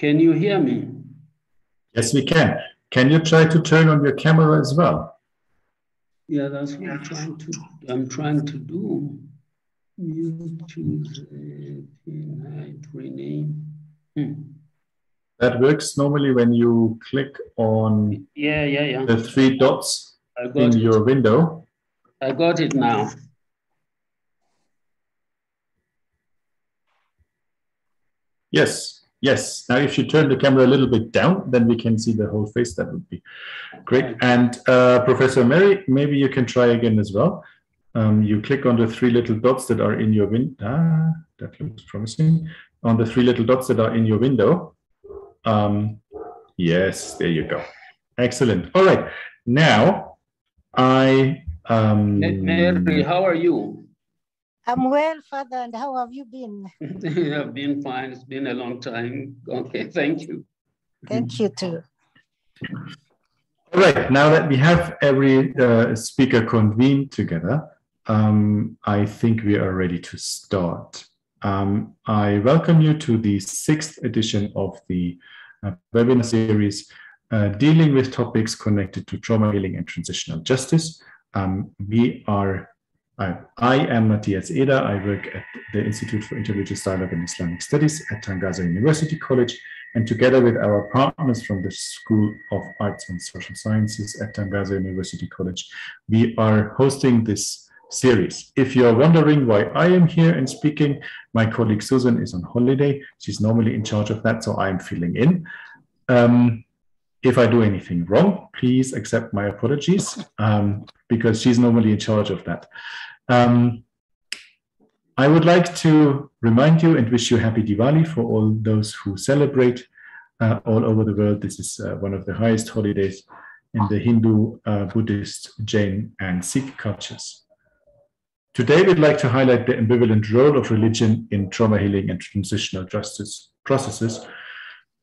Can you hear me? Yes, we can. Can you try to turn on your camera as well? Yeah, that's what I'm trying to do. Mute, choose, hide, rename. That works normally when you click on the three dots in your window. I got it now. Yes, yes. Now, if you turn the camera a little bit down, then we can see the whole face. That would be great. Right. And Professor Mary, maybe you can try again as well. You click on the three little dots that are in your window. That looks promising. On the three little dots that are in your window. Yes, there you go. Excellent. All right. Now, Mary, how are you? I'm well, Father, and how have you been? I've been fine. It's been a long time. Okay, thank you. Thank you too. All right, now that we have every speaker convened together, I think we are ready to start. I welcome you to the 6th edition of the webinar series dealing with topics connected to trauma healing and transitional justice. I am Matthias Eder. I work at the Institute for Interreligious Dialogue and Islamic Studies at Tangaza University College, and together with our partners from the School of Arts and Social Sciences at Tangaza University College, we are hosting this series. If you are wondering why I am here and speaking, my colleague Susan is on holiday. She's normally in charge of that, so I'm filling in. If I do anything wrong, please accept my apologies, because she's normally in charge of that. I would like to remind you and wish you happy Diwali for all those who celebrate all over the world. This is one of the highest holidays in the Hindu, Buddhist, Jain, and Sikh cultures. Today, we'd like to highlight the ambivalent role of religion in trauma healing and transitional justice processes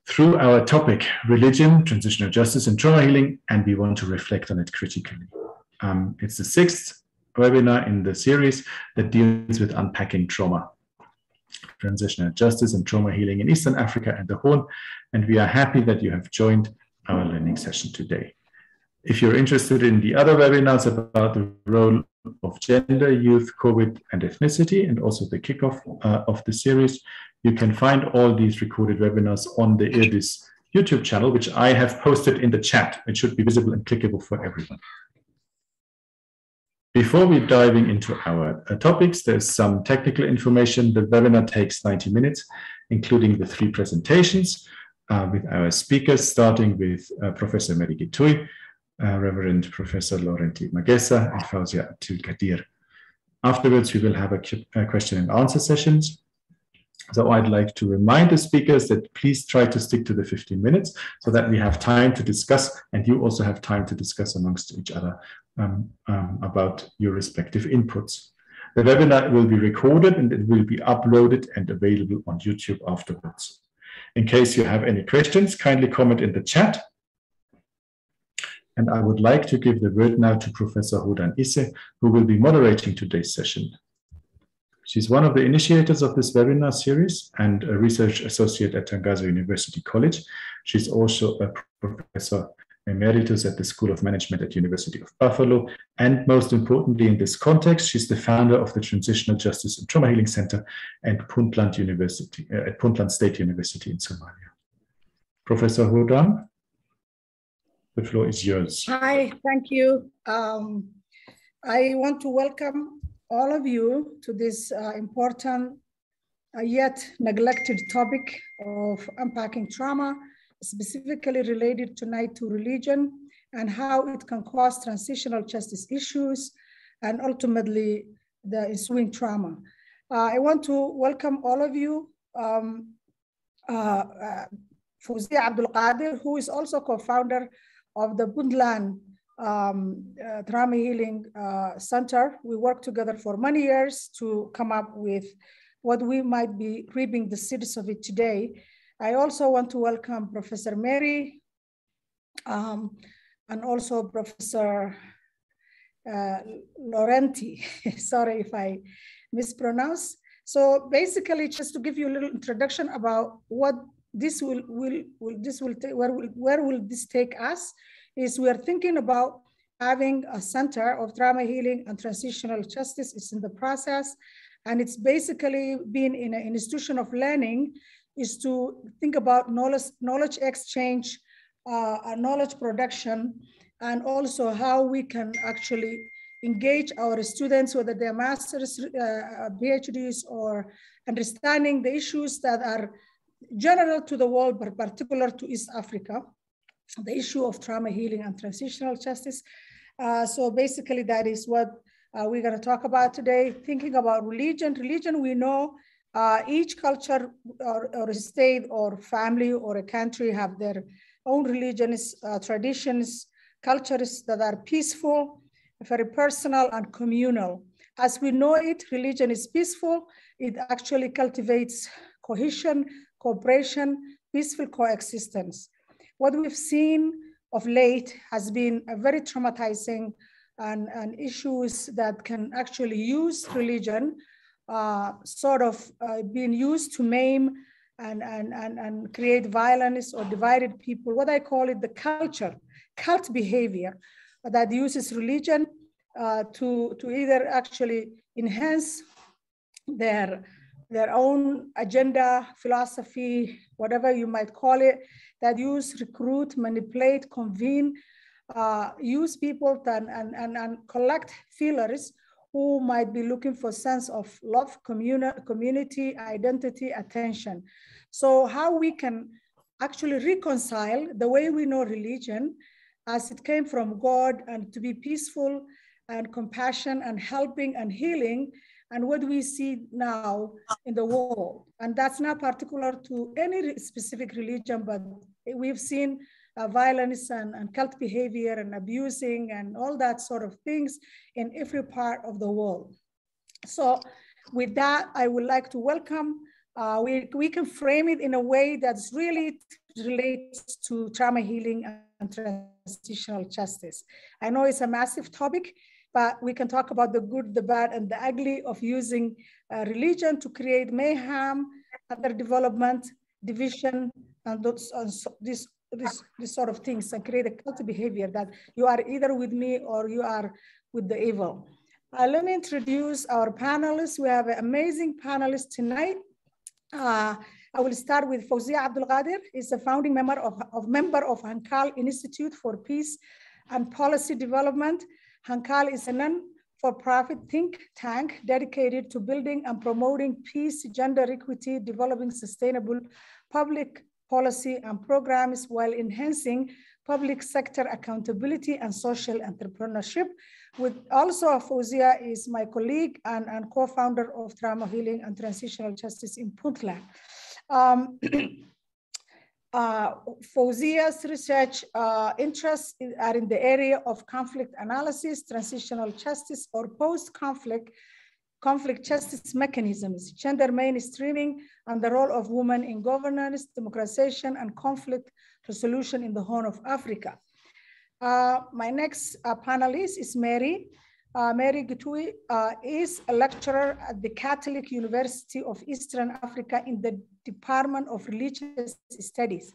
through our topic, religion, transitional justice, and trauma healing, and we want to reflect on it critically. It's the 6th webinar in the series that deals with unpacking trauma, transitional justice, and trauma healing in Eastern Africa and the Horn, and we are happy that you have joined our learning session today. If you're interested in the other webinars about the role of gender, youth, COVID, and ethnicity, and also the kickoff of the series, you can find all these recorded webinars on the IRDIS YouTube channel, which I have posted in the chat. It should be visible and clickable for everyone. Before we diving into our topics, there's some technical information. The webinar takes 90 minutes, including the 3 presentations with our speakers, starting with Professor Mary Gitui, Reverend Professor Laurenti Magessa, and Fosia Abdul Hadir. Afterwards, we will have a question and answer sessions. So I'd like to remind the speakers that please try to stick to the 15 minutes so that we have time to discuss, and you also have time to discuss amongst each other about your respective inputs. The webinar will be recorded and it will be uploaded and available on YouTube afterwards. In case you have any questions, kindly comment in the chat. And I would like to give the word now to Professor Hodan Isse, who will be moderating today's session. She's one of the initiators of this webinar series and a research associate at Tangaza University College. She's also a professor emeritus at the School of Management at University of Buffalo. And most importantly, in this context, she's the founder of the Transitional Justice and Trauma Healing Center at Puntland University, at Puntland State University in Somalia. Professor Hodan, the floor is yours. Hi, thank you. I want to welcome all of you to this important yet neglected topic of unpacking trauma, specifically related tonight to religion and how it can cause transitional justice issues and ultimately the ensuing trauma. I want to welcome all of you. Fosia Abdul, who is also co-founder of the Puntland Trauma Healing Center. We worked together for many years to come up with what we might be reaping the seeds of it today. I also want to welcome Professor Mary and also Professor Laurenti. Sorry if I mispronounce. So basically, just to give you a little introduction about what where will this take us? Is we are thinking about having a center of trauma healing and transitional justice. It's in the process, and it's basically been in an institution of learning, is to think about knowledge exchange, knowledge production, and also how we can actually engage our students, whether they're masters, PhDs, or understanding the issues that are general to the world, but particular to East Africa, the issue of trauma healing and transitional justice. So basically that is what we're gonna talk about today. Thinking about religion. Religion, we know each culture or state or family or a country have their own religions, traditions, cultures that are peaceful, very personal and communal. As we know it, religion is peaceful. It actually cultivates cohesion, cooperation, peaceful coexistence. What we've seen of late has been a very traumatizing and issues that can actually use religion, being used to maim and create violence or divided people. What I call it, the cult behavior that uses religion to either actually enhance their own agenda, philosophy, whatever you might call it, that use, recruit, manipulate, convene, use people and collect feelers who might be looking for sense of love, community, identity, attention. So how we can actually reconcile the way we know religion as it came from God, and to be peaceful and compassion and helping and healing, and what we see now in the world. And that's not particular to any specific religion, but we've seen violence and cult behavior and abusing and all that sort of things in every part of the world. So with that, I would like to welcome, we can frame it in a way that's really relates to trauma healing and transitional justice. I know it's a massive topic, but we can talk about the good, the bad, and the ugly of using religion to create mayhem, underdevelopment, division, and these sort of things, and create a cult behavior that you are either with me or you are with the evil. Let me introduce our panelists. We have an amazing panelist tonight. I will start with Fosia Abdul. Is a founding member of Hankal Institute for Peace and Policy Development. Hankal is a non-for-profit think tank dedicated to building and promoting peace, gender equity, developing sustainable public policy and programs while enhancing public sector accountability and social entrepreneurship. With also Fosia is my colleague and co-founder of Trauma Healing and Transitional Justice in Puntland. Fosia's research interests are in the area of conflict analysis, transitional justice, or post-conflict justice mechanisms, gender mainstreaming, and the role of women in governance, democratization, and conflict resolution in the Horn of Africa. My next panelist is Mary. Mary Gitui is a lecturer at the Catholic University of Eastern Africa in the Department of Religious Studies.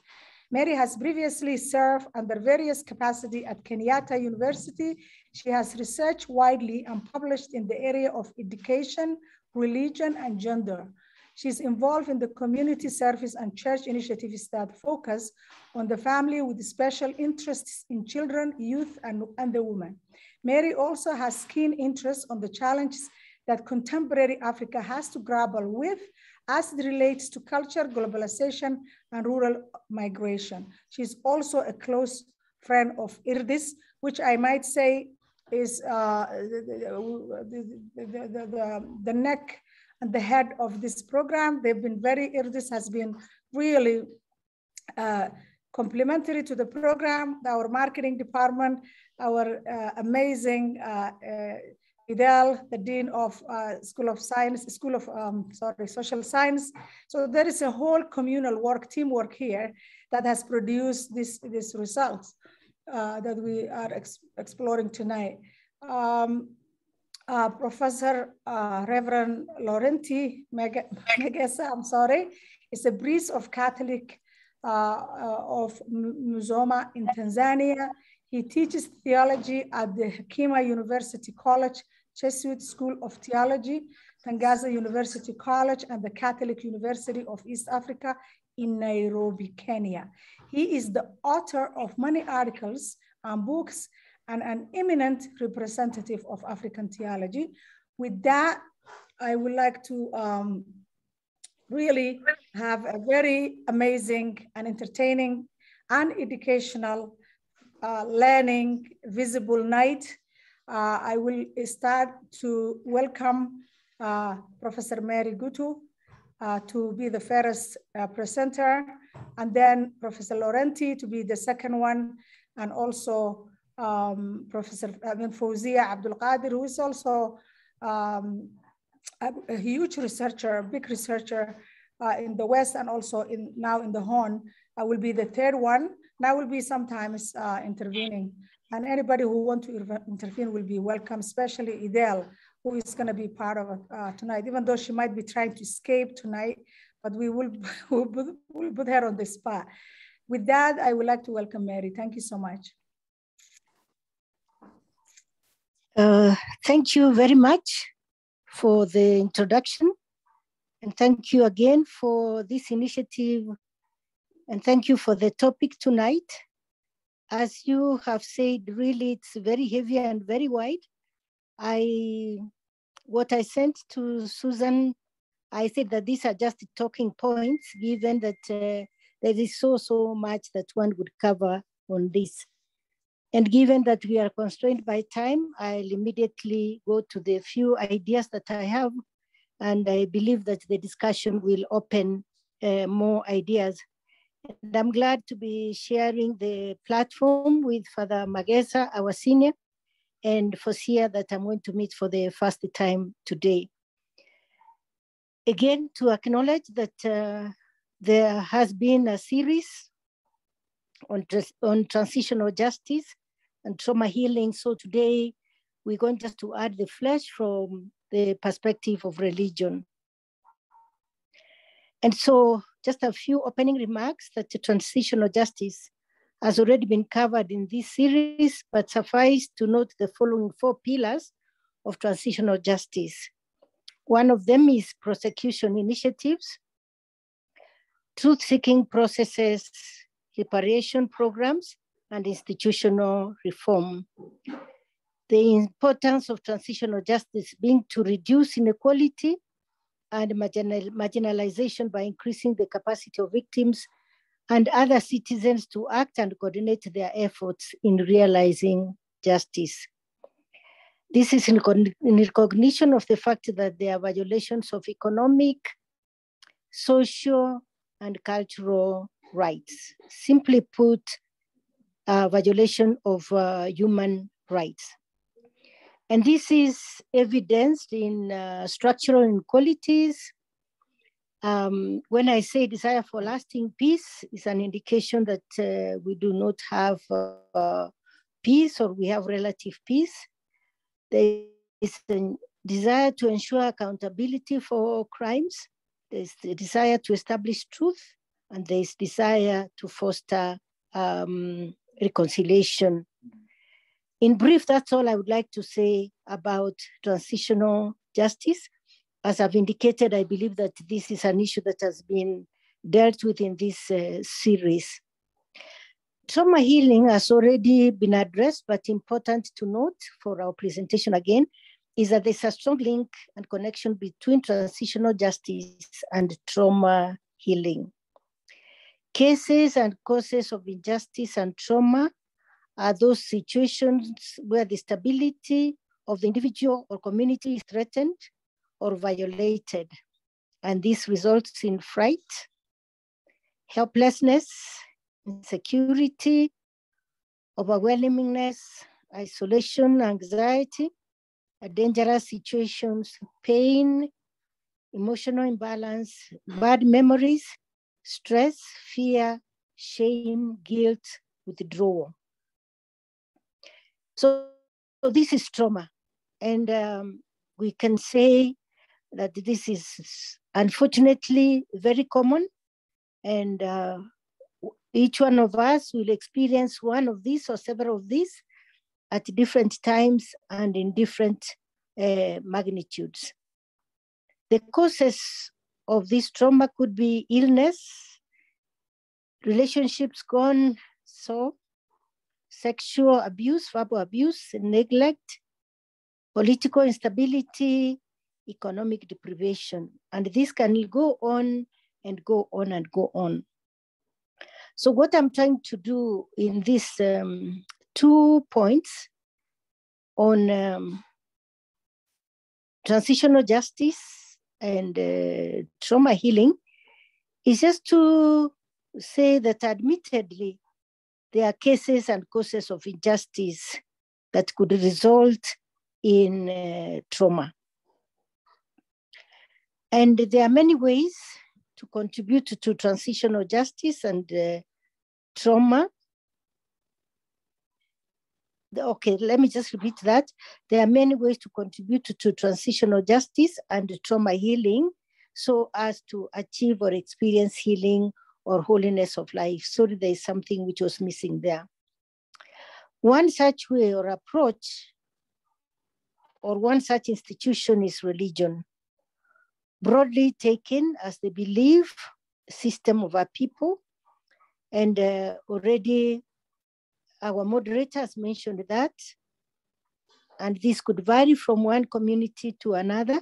Mary has previously served under various capacities at Kenyatta University. She has researched widely and published in the area of education, religion, and gender. She's involved in the community service and church initiatives that focus on the family with special interests in children, youth, and the women. Mary also has keen interest on the challenges that contemporary Africa has to grapple with as it relates to culture, globalization, and rural migration. She's also a close friend of IRDIS, which I might say is the neck and the head of this program. They've been IRDIS has been really complementary to the program. Our marketing department, our amazing Abdul, the Dean of School of Social Science. So there is a whole communal work, teamwork here that has produced these results that we are exploring tonight. Professor Reverend Laurenti Megessa, is a priest of Catholic of Musoma in Tanzania. He teaches theology at the Hakima University College, Jesuit School of Theology, Tangaza University College, and the Catholic University of East Africa in Nairobi, Kenya. He is the author of many articles and books and an eminent representative of African theology. With that, I would like to really have a very amazing and entertaining and educational learning visible night. I will start to welcome Professor Mary Gutu to be the first presenter, and then Professor Laurenti to be the second one, and also Professor Fosia Abdul, who is also a huge researcher, a big researcher in the West and also now in the Horn. I will be the third one. And I will be sometimes intervening. And anybody who wants to intervene will be welcome, especially Idel, who is going to be part of it tonight, even though she might be trying to escape tonight, but we'll put her on the spot. With that, I would like to welcome Mary. Thank you so much. Thank you very much for the introduction. And thank you again for this initiative. And thank you for the topic tonight. As you have said, really, it's very heavy and very wide. What I sent to Susan, I said that these are just talking points, given that there is so much that one would cover on this. And given that we are constrained by time, I'll immediately go to the few ideas that I have. And I believe that the discussion will open more ideas. And I'm glad to be sharing the platform with Father Magesa, our senior, and Fosia that I'm going to meet for the first time today. Again, to acknowledge that there has been a series on transitional justice and trauma healing. So today we're going just to add the flesh from the perspective of religion. And so just a few opening remarks that the transitional justice has already been covered in this series, but suffice to note the following 4 pillars of transitional justice. One of them is prosecution initiatives, truth-seeking processes, reparation programs, and institutional reform. The importance of transitional justice being to reduce inequality and marginalization by increasing the capacity of victims and other citizens to act and coordinate their efforts in realizing justice. This is in recognition of the fact that there are violations of economic, social, and cultural rights. Simply put, violation of human rights. And this is evidenced in structural inequalities. When I say desire for lasting peace, it's an indication that we do not have peace, or we have relative peace. There is a desire to ensure accountability for crimes. There's the desire to establish truth, and there's desire to foster reconciliation. In brief, that's all I would like to say about transitional justice. As I've indicated, I believe that this is an issue that has been dealt with in this series. Trauma healing has already been addressed, but important to note for our presentation again, is that there's a strong link and connection between transitional justice and trauma healing. Cases and causes of injustice and trauma are those situations where the stability of the individual or community is threatened or violated. And this results in fright, helplessness, insecurity, overwhelmingness, isolation, anxiety, dangerous situations, pain, emotional imbalance, bad memories, stress, fear, shame, guilt, withdrawal. So this is trauma. And we can say that this is unfortunately very common. And Each one of us will experience one of these or several of these at different times and in different magnitudes. The causes of this trauma could be illness, relationships gone so, sexual abuse, verbal abuse, neglect, political instability, economic deprivation. And this can go on and go on and go on. So what I'm trying to do in these 2 points on transitional justice and trauma healing is just to say that admittedly, there are cases and causes of injustice that could result in trauma. And there are many ways to contribute to transitional justice and trauma. Okay, let me just repeat that. There are many ways to contribute to transitional justice and trauma healing so as to achieve or experience healing or holiness of life. Sorry, there is something which was missing there. One such way or approach or one such institution is religion, broadly taken as the belief system of our people. And already our moderator has mentioned that. And this could vary from one community to another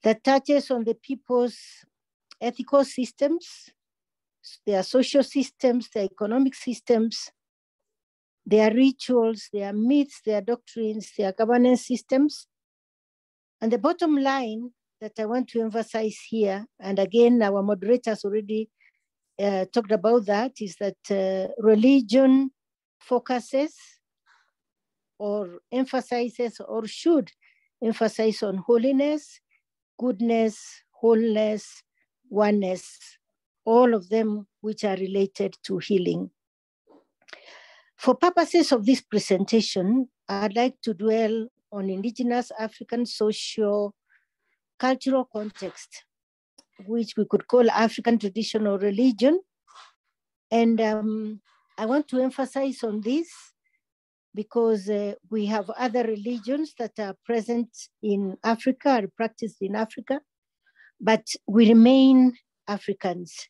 that touches on the people's ethical systems, their social systems, their economic systems, their rituals, their myths, their doctrines, their governance systems. And the bottom line that I want to emphasize here, and again, our moderators already talked about that, is that religion focuses or emphasizes or should emphasize on holiness, goodness, wholeness, oneness, all of them which are related to healing. For purposes of this presentation, I'd like to dwell on indigenous African socio-cultural context, which we could call African traditional religion. And I want to emphasize on this because we have other religions that are present in Africa, are practiced in Africa, but we remain Africans.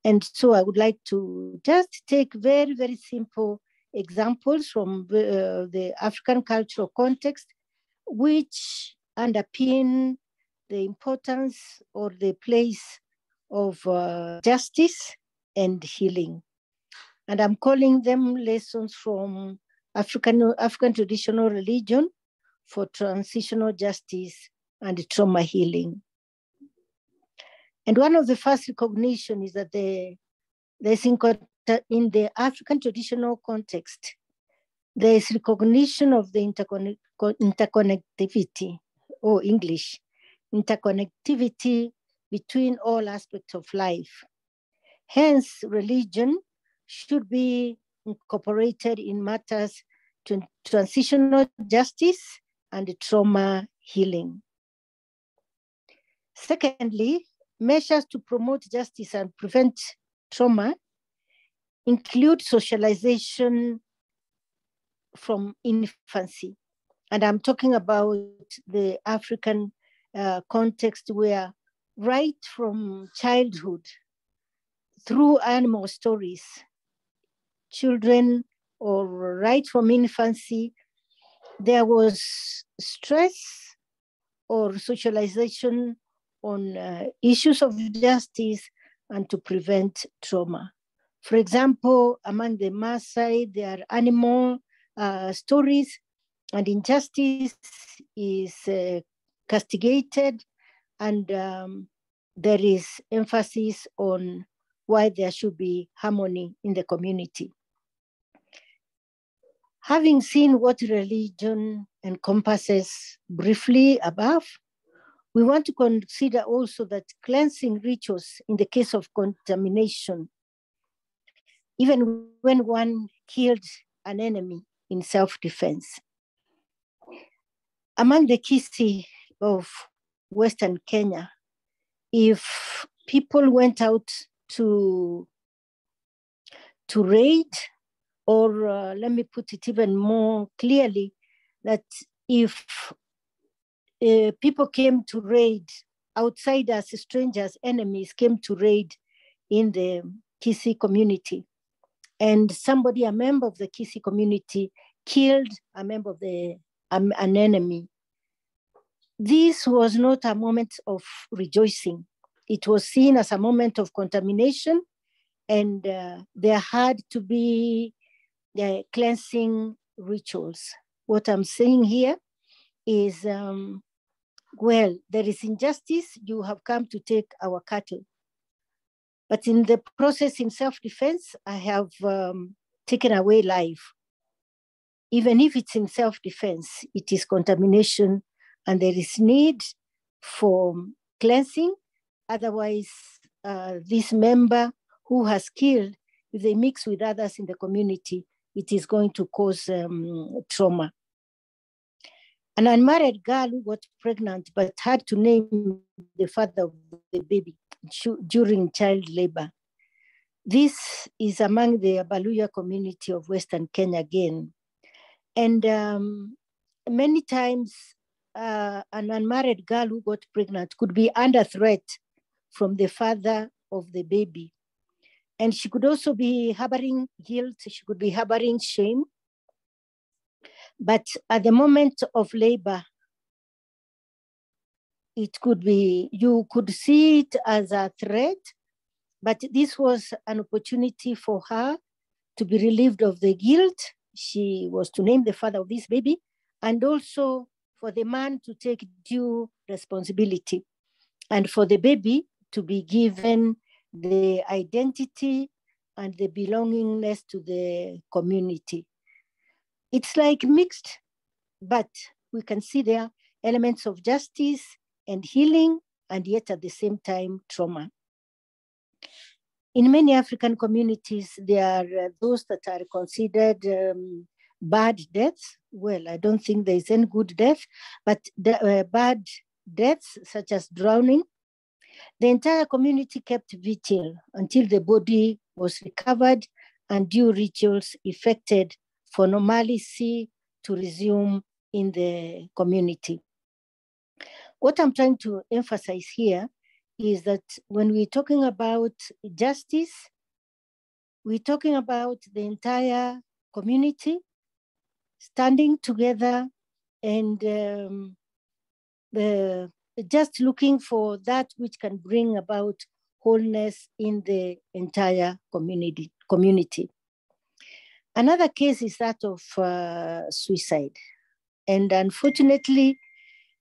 And so I would like to just take very, very simple examples from the African cultural context, which underpin the importance or the place of justice and healing. And I'm calling them lessons from African traditional religion for transitional justice and trauma healing. And one of the first recognition is that in the African traditional context, there is recognition of the interconnectivity, or English, interconnectivity between all aspects of life. Hence, religion should be incorporated in matters to transitional justice and trauma healing. Secondly, measures to promote justice and prevent trauma include socialization from infancy. And I'm talking about the African context where right from childhood, through animal stories, children, or right from infancy, there was stress or socialization on issues of justice and to prevent trauma. For example, among the Maasai, there are animal stories, and injustice is castigated, and there is emphasis on why there should be harmony in the community. Having seen what religion encompasses briefly above, we want to consider also that cleansing rituals in the case of contamination, even when one killed an enemy in self-defense. Among the Kisi of Western Kenya, if people went out to to raid, or let me put it even more clearly, that if people came to raid, outsiders, strangers, enemies came to raid in the Kisii community, and somebody, a member of the Kisii community, killed a member of an enemy, this was not a moment of rejoicing. It was seen as a moment of contamination, and there had to be cleansing rituals. What I'm saying here is, well, there is injustice, you have come to take our cattle. But in the process, in self-defense, I have taken away life. Even if it's in self-defense, it is contamination, and there is need for cleansing. Otherwise, this member who has killed, if they mix with others in the community, it is going to cause trauma. An unmarried girl who got pregnant but had to name the father of the baby during child labor. This is among the Baluya community of Western Kenya again. And many times, an unmarried girl who got pregnant could be under threat from the father of the baby. And she could also be harboring guilt, she could be harboring shame. But at the moment of labor, it could be, you could see it as a threat, but this was an opportunity for her to be relieved of the guilt. She was to name the father of this baby, and also for the man to take due responsibility, and for the baby to be given the identity and the belongingness to the community. It's like mixed, but we can see there elements of justice and healing, and yet at the same time, trauma. In many African communities, there are those that are considered bad deaths. Well, I don't think there is any good death, but bad deaths such as drowning. The entire community kept vigil until the body was recovered and due rituals effected for normalcy to resume in the community. What I'm trying to emphasize here is that when we're talking about justice, we're talking about the entire community standing together and just looking for that which can bring about wholeness in the entire community. Another case is that of suicide. And unfortunately,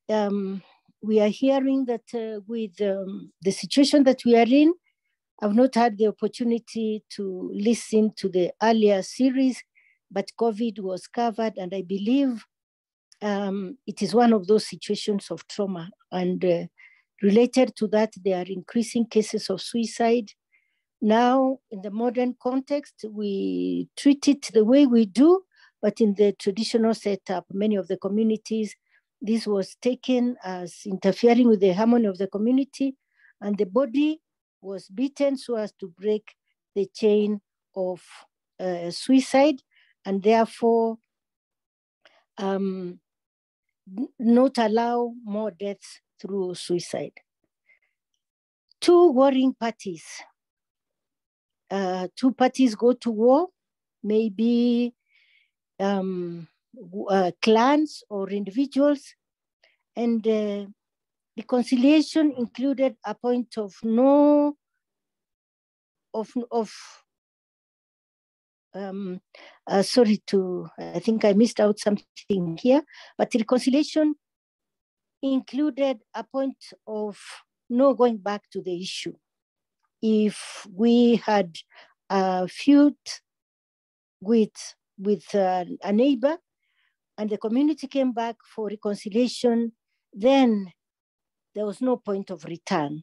we are hearing that with the situation that we are in, I've not had the opportunity to listen to the earlier series, but COVID was covered, and I believe it is one of those situations of trauma. And related to that, there are increasing cases of suicide. Now, in the modern context, we treat it the way we do, but in the traditional setup, many of the communities, this was taken as interfering with the harmony of the community, and the body was beaten so as to break the chain of suicide, and therefore not allow more deaths through suicide. Two warring parties. Two parties go to war, maybe clans or individuals, and reconciliation included a point of I think I missed out something here, but reconciliation included a point of no going back to the issue. If we had a feud with a neighbor and the community came back for reconciliation, then there was no point of return.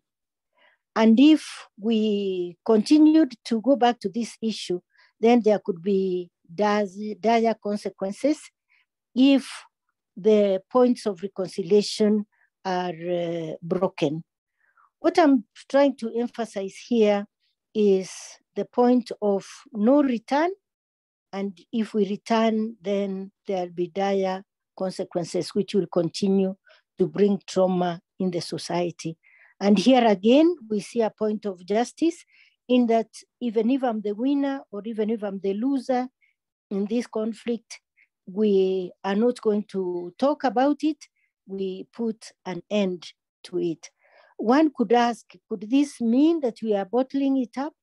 And if we continued to go back to this issue, then there could be dire consequences if the points of reconciliation are broken. What I'm trying to emphasize here is the point of no return. And if we return, then there'll be dire consequences, which will continue to bring trauma in the society. And here again, we see a point of justice in that even if I'm the winner or even if I'm the loser in this conflict, we are not going to talk about it. We put an end to it. One could ask, could this mean that we are bottling it up?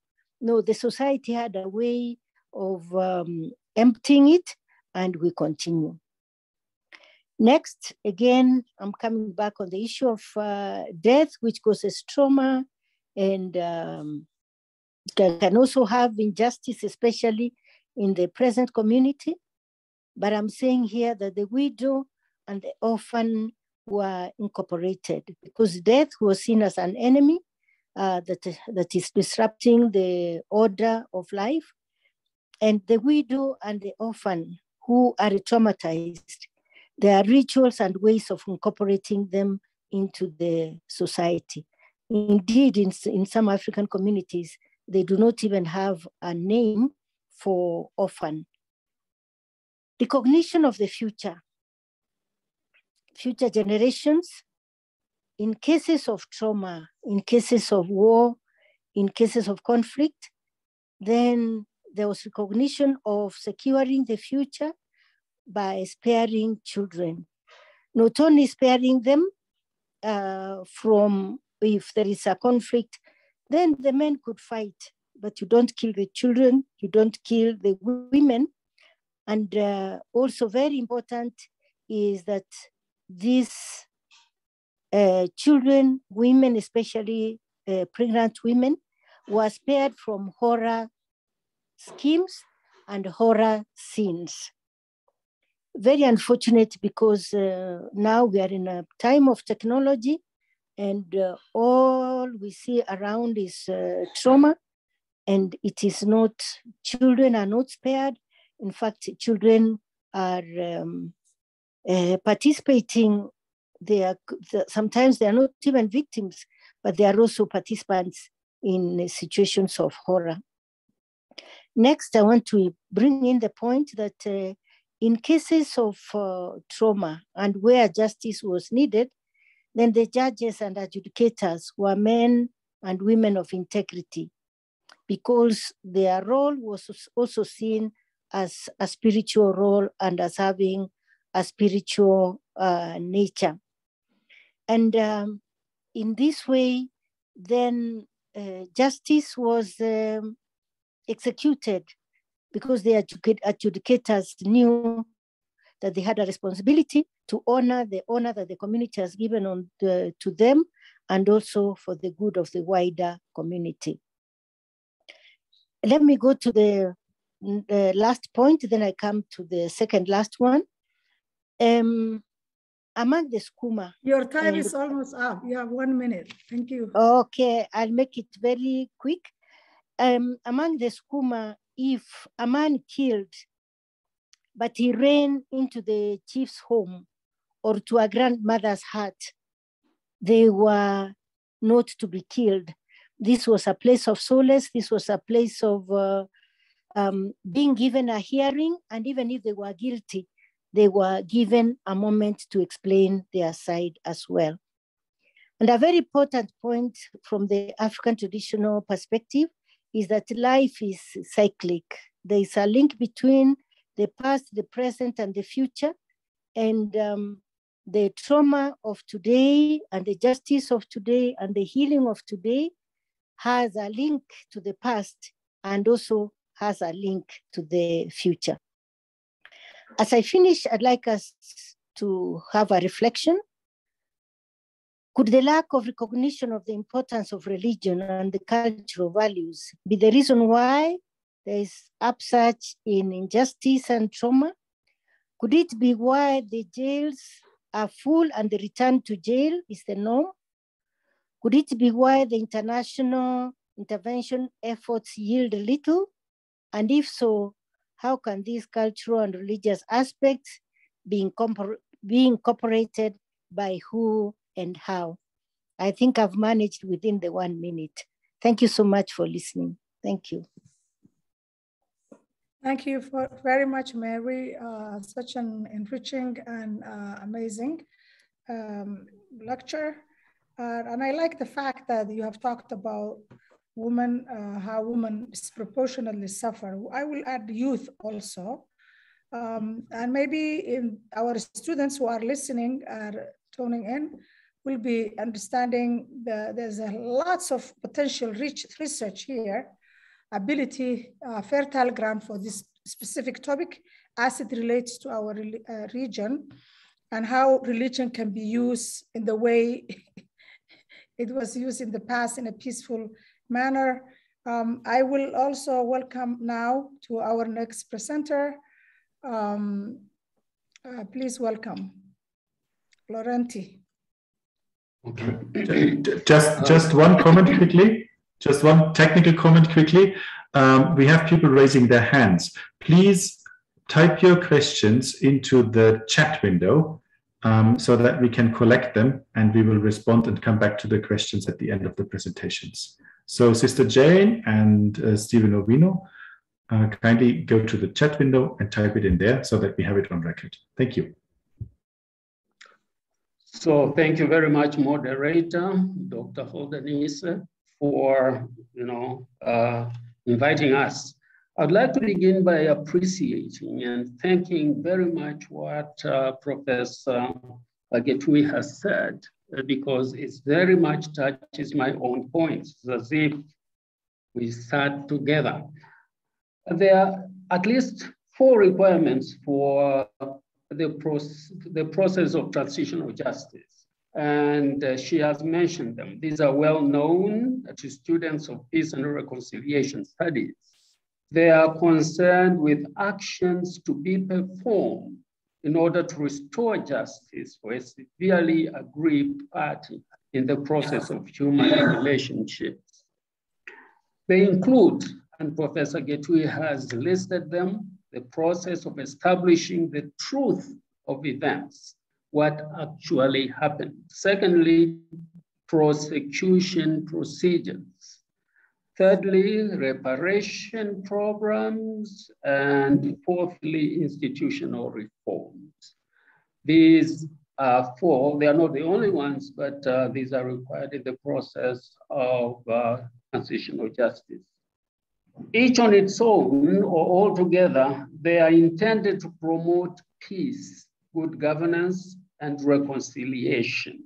No, the society had a way of emptying it, and we continue. Next, again, I'm coming back on the issue of death, which causes trauma and can also have injustice, especially in the present community. But I'm saying here that the widow and the orphan were incorporated because death was seen as an enemy that is disrupting the order of life. And the widow and the orphan who are traumatized, there are rituals and ways of incorporating them into the society. Indeed, in some African communities, they do not even have a name for orphan. Recognition of the future generations, in cases of trauma, in cases of war, in cases of conflict, then there was recognition of securing the future by sparing children. Not only sparing them from, if there is a conflict, then the men could fight, but you don't kill the children, you don't kill the women. And also very important is that these children, women, especially pregnant women, were spared from horror schemes and horror scenes. Very unfortunate because now we are in a time of technology and all we see around is trauma, and it is not, children are not spared. In fact, children are participating. Sometimes they are not even victims, but they are also participants in situations of horror. Next, I want to bring in the point that in cases of trauma and where justice was needed, then the judges and adjudicators were men and women of integrity, because their role was also seen as a spiritual role and as having a spiritual nature. And in this way, then justice was executed because the adjudicators knew that they had a responsibility to honor the honor that the community has given to them, and also for the good of the wider community. Let me go to the last point, then I come to the second last one. Among the Skuma. Your time is almost up. You have 1 minute. Thank you. Okay, I'll make it very quick. Among the Skuma, if a man killed, but he ran into the chief's home or to a grandmother's hut, they were not to be killed. This was a place of solace. This was a place of being given a hearing, and even if they were guilty, they were given a moment to explain their side as well. And a very important point from the African traditional perspective is that life is cyclic. There is a link between the past, the present, and the future. And the trauma of today and the justice of today and the healing of today has a link to the past and also has a link to the future. As I finish, I'd like us to have a reflection. Could the lack of recognition of the importance of religion and the cultural values be the reason why there is upsurge in injustice and trauma? Could it be why the jails are full and the return to jail is the norm? Could it be why the international intervention efforts yield little? And if so, how can these cultural and religious aspects be incorporated by who and how? I think I've managed within the 1 minute. Thank you so much for listening. Thank you. Thank you very much, Mary. Such an enriching and amazing lecture. And I like the fact that you have talked about women, how women disproportionately suffer. I will add youth also. And maybe in our students who are listening or tuning in will be understanding that there's lots of potential rich research here, ability, fertile ground for this specific topic as it relates to our region and how religion can be used in the way it was used in the past in a peaceful manner. I will also welcome now to our next presenter. Please welcome Laurenti. Okay. Just one comment quickly. Just one technical comment quickly. We have people raising their hands. Please type your questions into the chat window so that we can collect them and we will respond and come back to the questions at the end of the presentations. So Sister Jane and Stephen Ovino, kindly go to the chat window and type it in there so that we have it on record. Thank you. So thank you very much, moderator, Dr. Hodan Isse, for inviting us. I'd like to begin by appreciating and thanking very much what Professor Getui has said, because it very much touches my own points, as if we sat together. There are at least 4 requirements for the process of transitional justice. And she has mentioned them. These are well known to students of peace and reconciliation studies. They are concerned with actions to be performed in order to restore justice for a severely aggrieved party in the process of human relationships. They include, and Professor Getui has listed them, the process of establishing the truth of events, what actually happened. Secondly, prosecution procedures. Thirdly, reparation programs. And fourthly, institutional reforms. These are 4, they are not the only ones, but these are required in the process of transitional justice. Each on its own or all together, they are intended to promote peace, good governance, and reconciliation.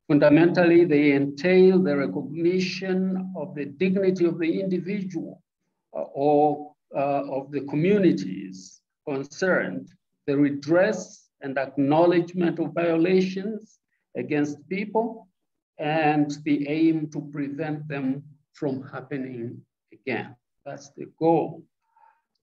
Fundamentally, they entail the recognition of the dignity of the individual or of the communities concerned, the redress and acknowledgement of violations against people, and the aim to prevent them from happening again. That's the goal.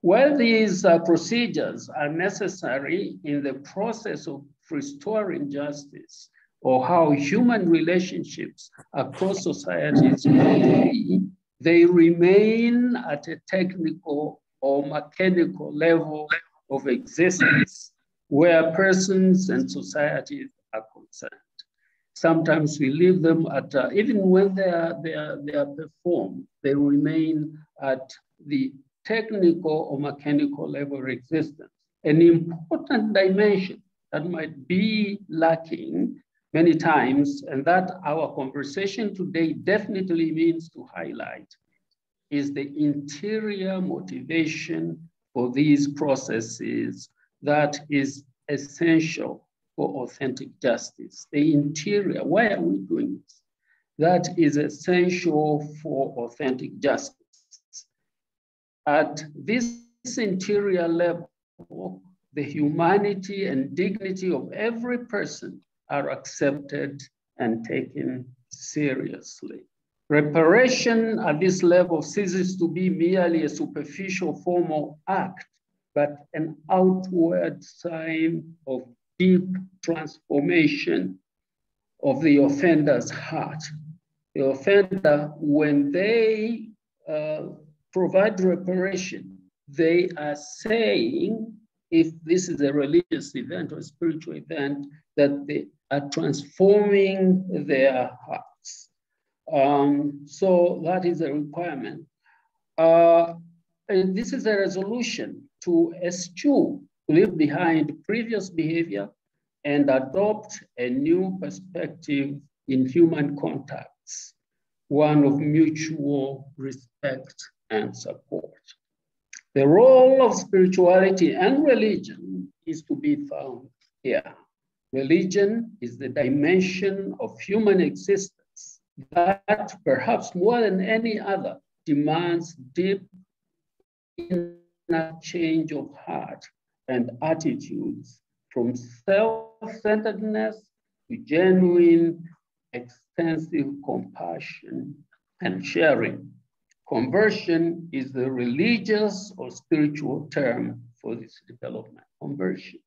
While these procedures are necessary in the process of restoring justice, or how human relationships across societies be, they remain at a technical or mechanical level of existence where persons and societies are concerned. Sometimes we leave them at, even when they are performed, they remain at the technical or mechanical level of existence. An important dimension that might be lacking many times, and that our conversation today definitely means to highlight, is the interior motivation for these processes that is essential for authentic justice. The interior, why are we doing this? That is essential for authentic justice. At this interior level, the humanity and dignity of every person are accepted and taken seriously. Reparation at this level ceases to be merely a superficial formal act, but an outward sign of deep transformation of the offender's heart. The offender, when they provide reparation, they are saying, if this is a religious event or a spiritual event, that they are transforming their hearts. So that is a requirement. And this is a resolution to eschew, to leave behind previous behavior and adopt a new perspective in human contacts, one of mutual respect and support. The role of spirituality and religion is to be found here. Religion is the dimension of human existence that, perhaps more than any other, demands deep inner change of heart and attitudes, from self-centeredness to genuine, extensive compassion and sharing. Conversion is the religious or spiritual term for this development. Conversion.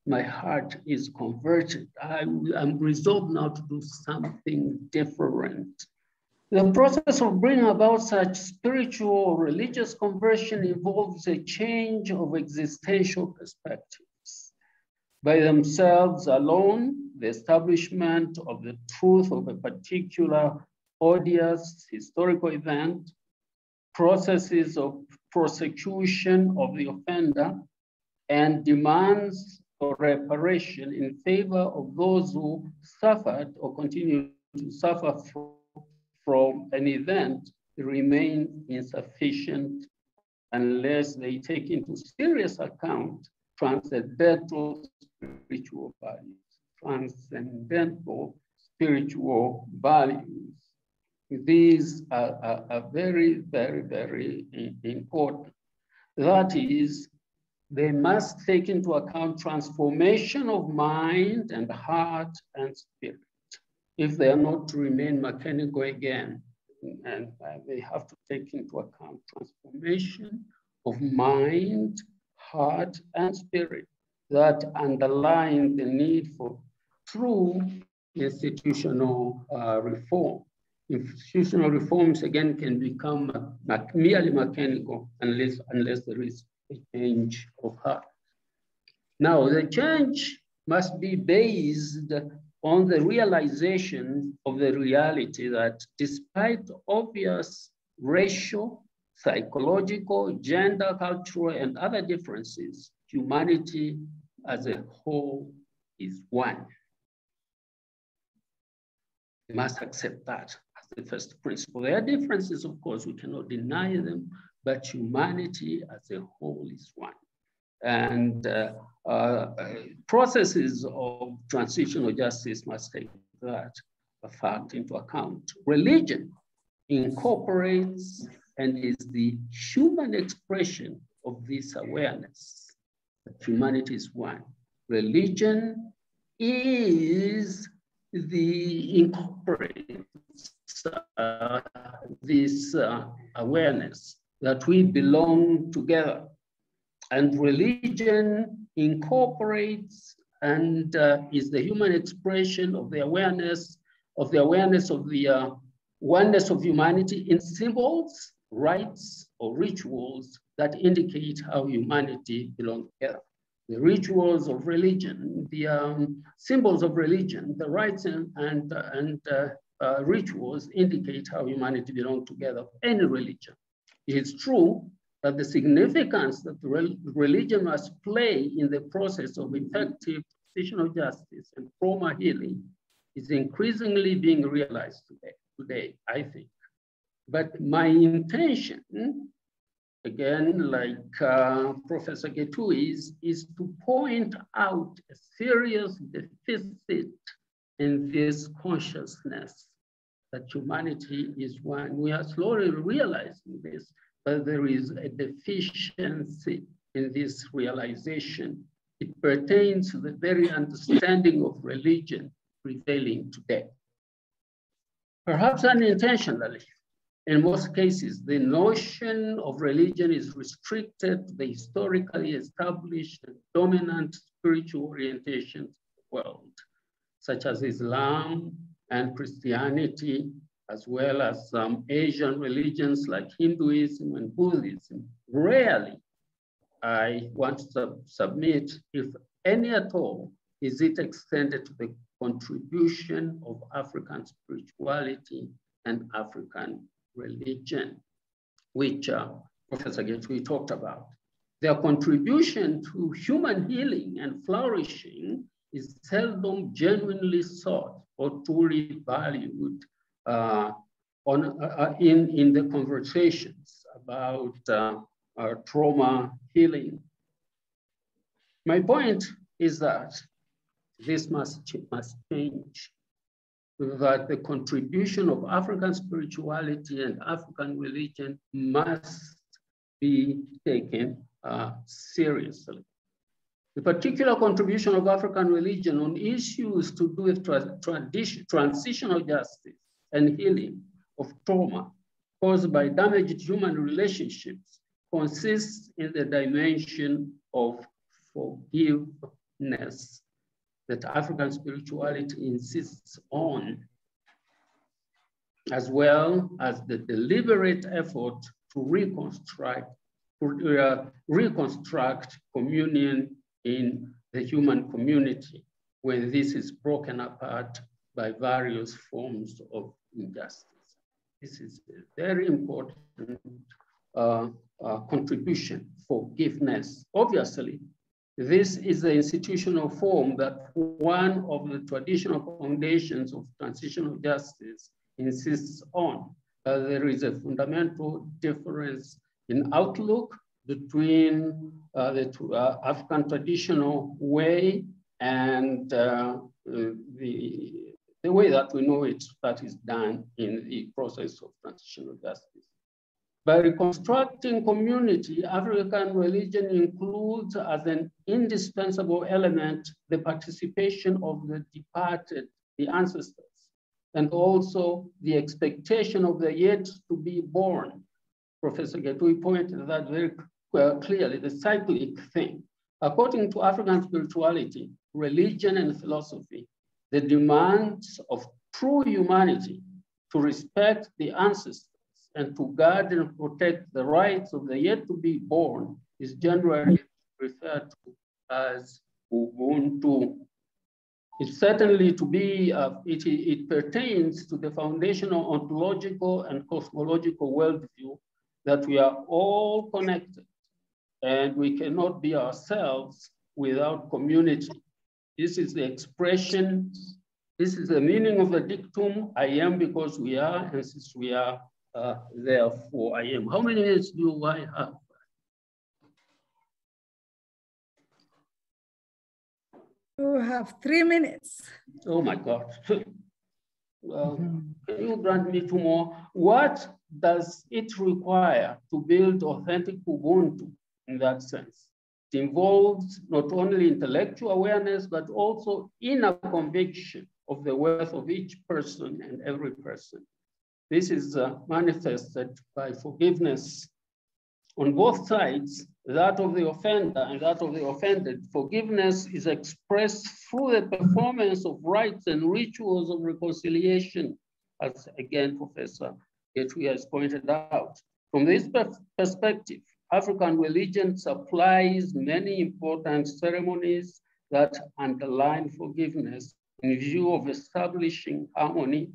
My heart is converted. I'm resolved now to do something different. The process of bringing about such spiritual or religious conversion involves a change of existential perspectives. By themselves alone, the establishment of the truth of a particular odious historical event, processes of prosecution of the offender, and demands for reparation in favor of those who suffered or continue to suffer from an event remain insufficient unless they take into serious account transcendental spiritual values. Transcendental spiritual values. These are very, very, very important. That is, they must take into account transformation of mind and heart and spirit. If they are not to remain mechanical again, and they have to take into account transformation of mind, heart, and spirit that underline the need for true institutional reform. Institutional reforms, again, can become merely mechanical unless there is a change of heart. Now, the change must be based on the realization of the reality that despite obvious racial, psychological, gender, cultural, and other differences, humanity as a whole is one. We must accept that as the first principle. There are differences, of course, we cannot deny them, but humanity as a whole is one. And processes of transitional justice must take that fact into account. Religion incorporates and is the human expression of this awareness that humanity is one. Religion is the incorporates this awareness that we belong together. And religion incorporates and is the human expression of the awareness of the oneness of humanity in symbols, rites, or rituals that indicate how humanity belongs together. The rituals of religion, the symbols of religion, the rites and rituals indicate how humanity belongs together, any religion. It is true that the significance that religion must play in the process of effective transitional justice and trauma healing is increasingly being realized today, I think. But my intention, again, like Professor Getu is to point out a serious deficit in this consciousness that humanity is one. We are slowly realizing this, but there is a deficiency in this realization. It pertains to the very understanding of religion prevailing today. Perhaps unintentionally, in most cases, the notion of religion is restricted to the historically established and dominant spiritual orientations of the world, such as Islam and Christianity, as well as some Asian religions like Hinduism and Buddhism. Rarely, I want to submit, if any at all, is it extended to the contribution of African spirituality and African religion. which Professor Getui talked about. Their contribution to human healing and flourishing is seldom genuinely sought or truly valued in the conversations about trauma healing. My point is that this must change, that the contribution of African spirituality and African religion must be taken seriously. The particular contribution of African religion on issues to do with transitional justice and healing of trauma caused by damaged human relationships consists in the dimension of forgiveness that African spirituality insists on, as well as the deliberate effort to reconstruct communion in the human community when this is broken apart by various forms of injustice. This is a very important contribution, forgiveness. Obviously, this is the institutional form that one of the traditional foundations of transitional justice insists on. There is a fundamental difference in outlook between the African traditional way and the way that we know it, that is done in the process of transitional justice. By reconstructing community, African religion includes as an indispensable element the participation of the departed, the ancestors, and also the expectation of the yet to be born. Professor Getui pointed that very clearly, the cyclic thing. According to African spirituality, religion, and philosophy, the demands of true humanity to respect the ancestors and to guard and protect the rights of the yet to be born is generally referred to as Ubuntu. It's certainly to be, it pertains to the foundational ontological and cosmological worldview that we are all connected and we cannot be ourselves without community. This is the expression, this is the meaning of the dictum, I am because we are, and since we are, therefore I am. How many minutes do I have? You have 3 minutes. Oh my God. Well, can you grant me 2 more? What does it require to build authentic Ubuntu in that sense? It involves not only intellectual awareness, but also inner conviction of the worth of each person and every person. This is manifested by forgiveness on both sides, that of the offender and that of the offended. Forgiveness is expressed through the performance of rites and rituals of reconciliation, as again, Professor Getui has pointed out. From this perspective, African religion supplies many important ceremonies that underline forgiveness in view of establishing harmony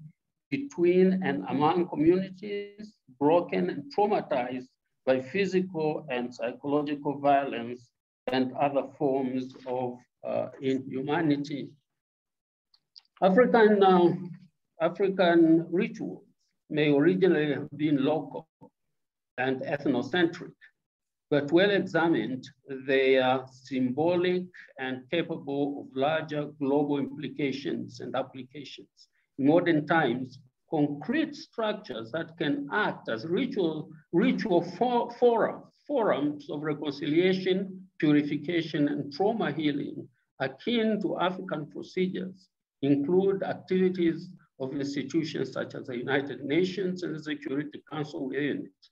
between and among communities broken and traumatized by physical and psychological violence and other forms of inhumanity. African rituals may originally have been local and ethnocentric, but well examined, they are symbolic and capable of larger global implications and applications. In modern times, concrete structures that can act as ritual forums of reconciliation, purification, and trauma healing, akin to African procedures, include activities of institutions such as the United Nations and the Security Council within it.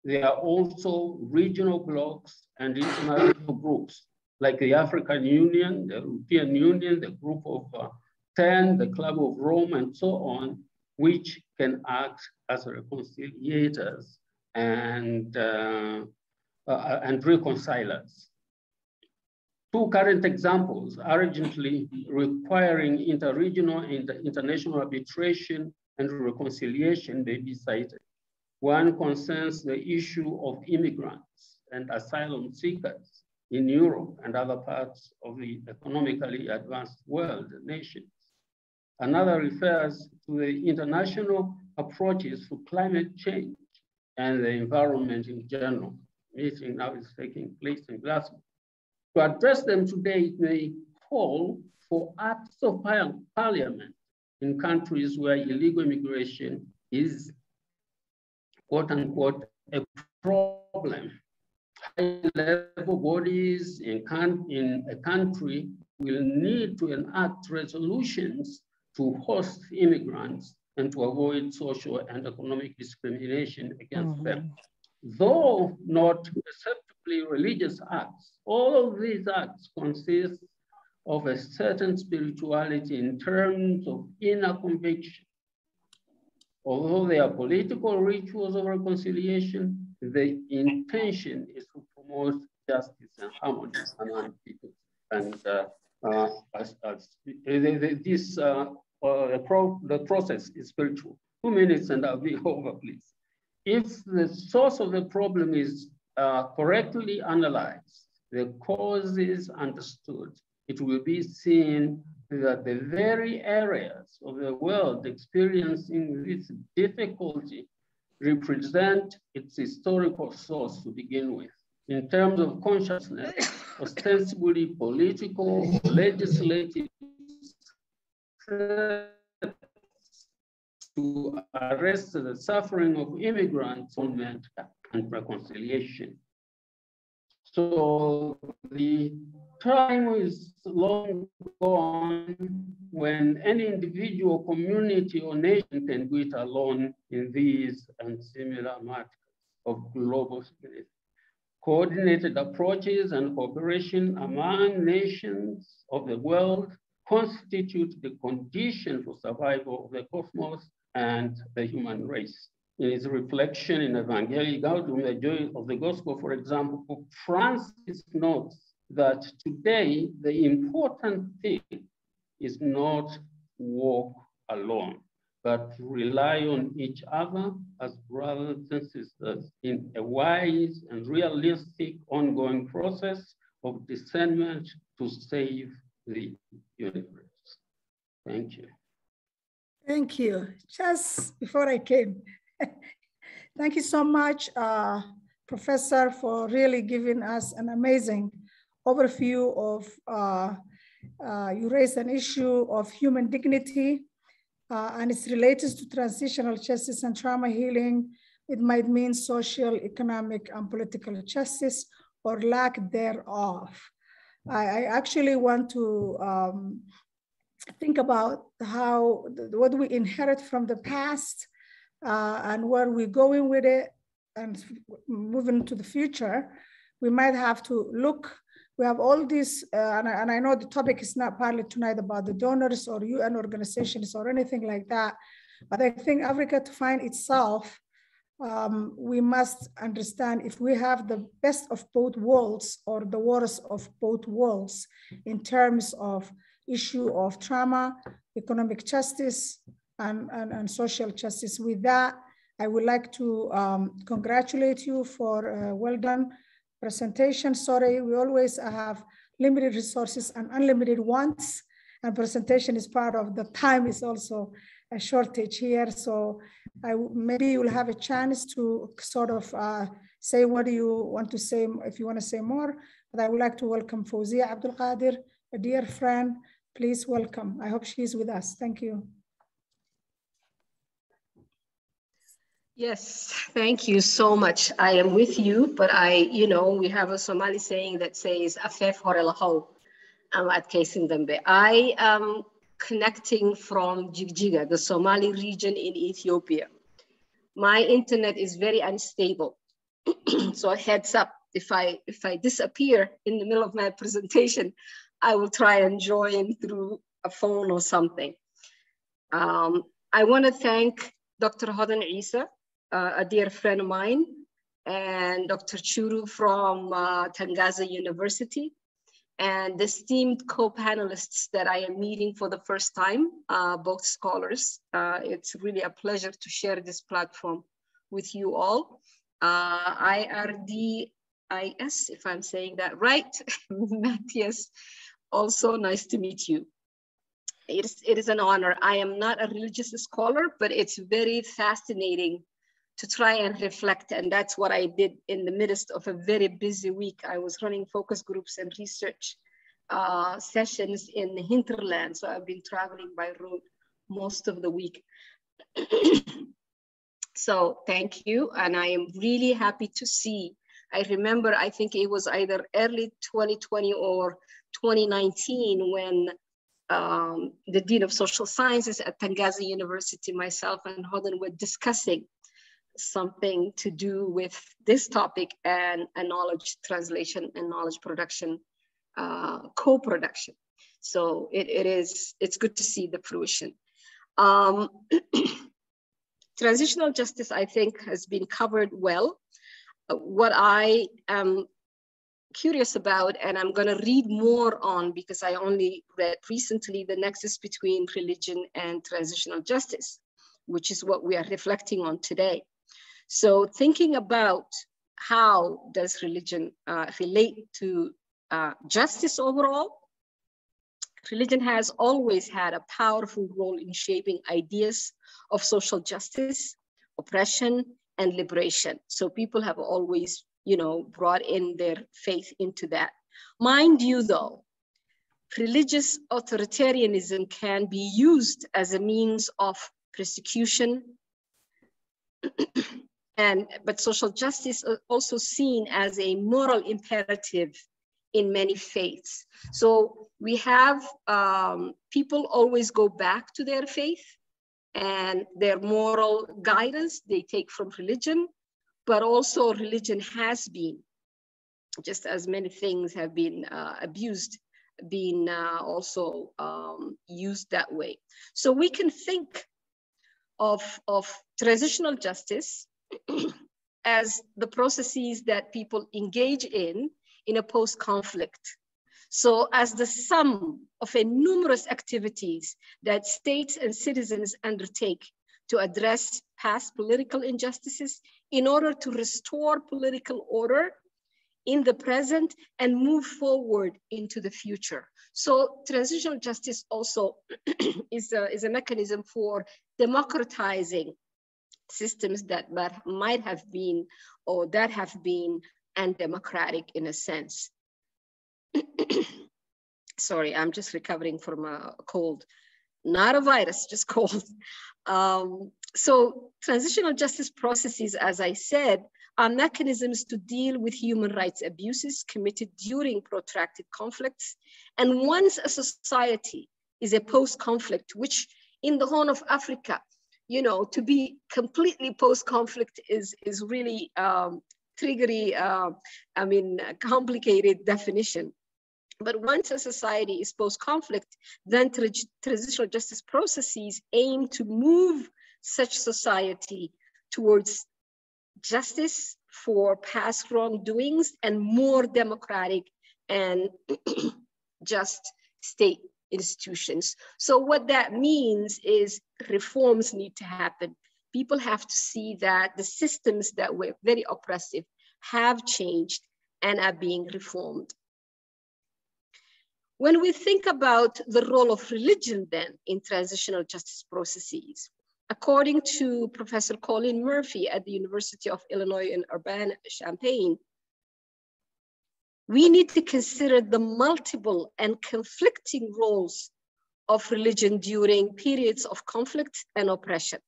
There are also regional blocs and international groups like the African Union, the European Union, the Group of 10, the Club of Rome, and so on, which can act as reconciliators and reconcilers. 2 current examples urgently requiring interregional and international arbitration and reconciliation may be cited. One concerns the issue of immigrants and asylum seekers in Europe and other parts of the economically advanced world nations. Another refers to the international approaches to climate change and the environment in general. Meeting now is taking place in Glasgow. To address them today, it may call for acts of parliament in countries where illegal immigration is, quote unquote, a problem. High-level bodies in a country will need to enact resolutions to host immigrants and to avoid social and economic discrimination against them. Though not perceptibly religious acts, all of these acts consist of a certain spirituality in terms of inner conviction. Although they are political rituals of reconciliation, the intention is to promote justice and harmony among people. And the process is spiritual. 2 minutes and I'll be over, please. If the source of the problem is correctly analyzed, the causes understood, it will be seen that the very areas of the world experiencing this difficulty represent its historical source to begin with. In terms of consciousness, ostensibly political, legislative, to arrest the suffering of immigrants, atonement, and reconciliation. So the time is long gone when any individual, community, or nation can do it alone in these and similar matters of global significance. Coordinated approaches and cooperation among nations of the world constitute the condition for survival of the cosmos and the human race. In his reflection in Evangelii Gaudium, the Joy of the Gospel, for example, Pope Francis notes that today the important thing is not to walk alone, but to rely on each other as brothers and sisters in a wise and realistic ongoing process of discernment to save the universe. Thank you. Thank you. Just before I came, thank you so much, Professor, for really giving us an amazing overview of, you raised an issue of human dignity, and it's related to transitional justice and trauma healing. It might mean social, economic, and political justice or lack thereof. I actually want to think about how, what we inherit from the past and where we're going with it and moving to the future. We might have to look, we have all these, and I know the topic is not partly tonight about the donors or UN organizations or anything like that, but I think Africa, to find itself, we must understand if we have the best of both worlds or the worst of both worlds in terms of issue of trauma, economic justice, and social justice. With that, I would like to congratulate you for a well done presentation. Sorry, we always have limited resources and unlimited wants, and presentation is part of the time is also a shortage here. So maybe you'll have a chance to sort of say what do you want to say, if you want to say more. But I would like to welcome Fosia Abdul, a dear friend. Please welcome. I hope she's with us. Thank you. Yes, thank you so much. I am with you, but we have a Somali saying that says, "Afef horelaho," at Kesindambe. I am connecting from Jigjiga, the Somali region in Ethiopia. My internet is very unstable. So heads up, if I disappear in the middle of my presentation, I will try and join through a phone or something. I want to thank Dr. Hodan Isse, a dear friend of mine, and Dr. Churu from Tangaza University, and the esteemed co-panelists that I am meeting for the first time, both scholars. It's really a pleasure to share this platform with you all. IRDIS, if I'm saying that right. Matthias, also nice to meet you. It is an honor. I am not a religious scholar, but it's very fascinating to try and reflect. And that's what I did in the midst of a very busy week. I was running focus groups and research sessions in the hinterland. So I've been traveling by road most of the week. So thank you. And I am really happy to see. I remember, I think it was either early 2020 or 2019 when the Dean of Social Sciences at Tangaza University, myself and Hodan were discussing something to do with this topic and a knowledge translation and knowledge production, co-production. So it's good to see the fruition. Transitional justice, I think, has been covered well. What I am curious about, and I'm going to read more on because I only read recently the nexus between religion and transitional justice, which is what we are reflecting on today. So thinking about how does religion relate to justice overall, religion has always had a powerful role in shaping ideas of social justice, oppression, and liberation. So people have always, brought in their faith into that. Mind you, though, religious authoritarianism can be used as a means of persecution, but social justice is also seen as a moral imperative in many faiths. So we have people always go back to their faith and their moral guidance they take from religion, but also religion has been, just as many things have been abused, been also used that way. So we can think of transitional justice as the processes that people engage in a post-conflict. So as the sum of a numerous activities that states and citizens undertake to address past political injustices in order to restore political order in the present and move forward into the future. So transitional justice also is a mechanism for democratizing systems that might have been or that have been undemocratic in a sense. Sorry, I'm just recovering from a cold, not a virus, just cold. So transitional justice processes, as I said, are mechanisms to deal with human rights abuses committed during protracted conflicts. And once a society is a post-conflict, which in the Horn of Africa, to be completely post-conflict is really triggery, complicated definition. But once a society is post-conflict, then transitional justice processes aim to move such society towards justice for past wrongdoings and more democratic and just state institutions. So what that means is reforms need to happen. People have to see that the systems that were very oppressive have changed and are being reformed. When we think about the role of religion then in transitional justice processes, according to Professor Colin Murphy at the University of Illinois in Urbana-Champaign, we need to consider the multiple and conflicting roles of religion during periods of conflict and oppression.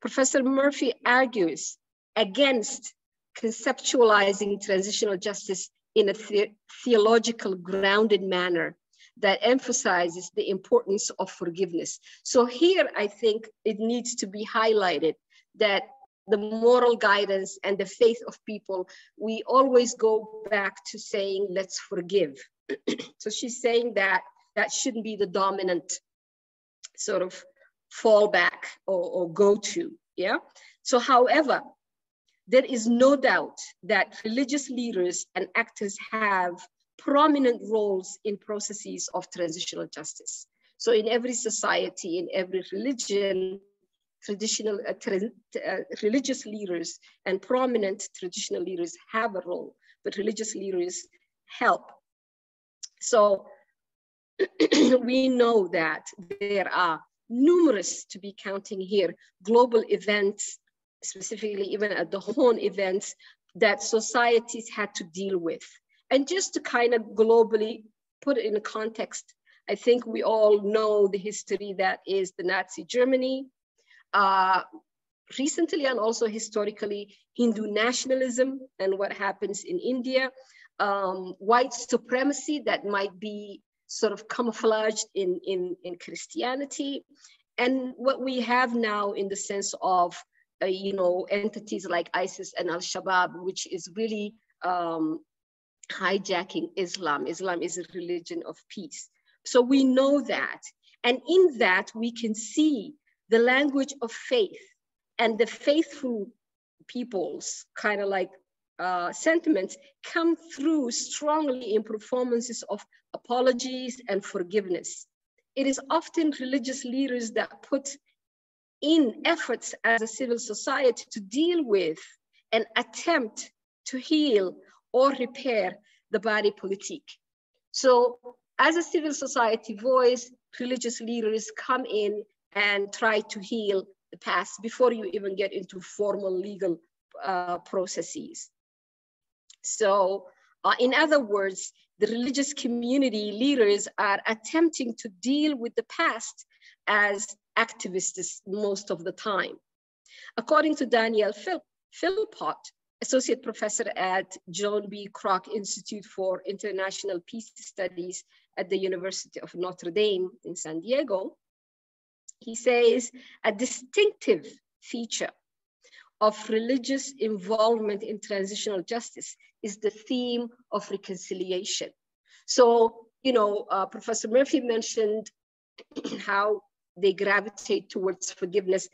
Professor Murphy argues against conceptualizing transitional justice in a theological grounded manner that emphasizes the importance of forgiveness. So here, I think it needs to be highlighted that the moral guidance and the faith of people, we always go back to saying, let's forgive. So she's saying that that shouldn't be the dominant sort of fallback or go-to, yeah? So however, there is no doubt that religious leaders and actors have prominent roles in processes of transitional justice. So in every society, in every religion, traditional religious leaders and prominent traditional leaders have a role, but religious leaders help. So we know that there are numerous, to be counting here, global events, specifically even at the Horn events, that societies had to deal with. And just to kind of globally put it in a context, I think we all know the history that is the Nazi Germany. Recently and also historically, Hindu nationalism and what happens in India, white supremacy that might be sort of camouflaged in Christianity, and what we have now in the sense of entities like ISIS and Al-Shabaab, which is really hijacking Islam. Islam is a religion of peace. So we know that, and in that we can see the language of faith and the faithful people's kind of like sentiments come through strongly in performances of apologies and forgiveness. It is often religious leaders that put in efforts as a civil society to deal with and attempt to heal or repair the body politique. So as a civil society voice, religious leaders come in and try to heal the past before you even get into formal legal processes. So in other words, the religious community leaders are attempting to deal with the past as activists most of the time. According to Daniel Philpott, Associate Professor at John B. Kroc Institute for International Peace Studies at the University of Notre Dame in San Diego, he says a distinctive feature of religious involvement in transitional justice is the theme of reconciliation. So, Professor Murphy mentioned how they gravitate towards forgiveness.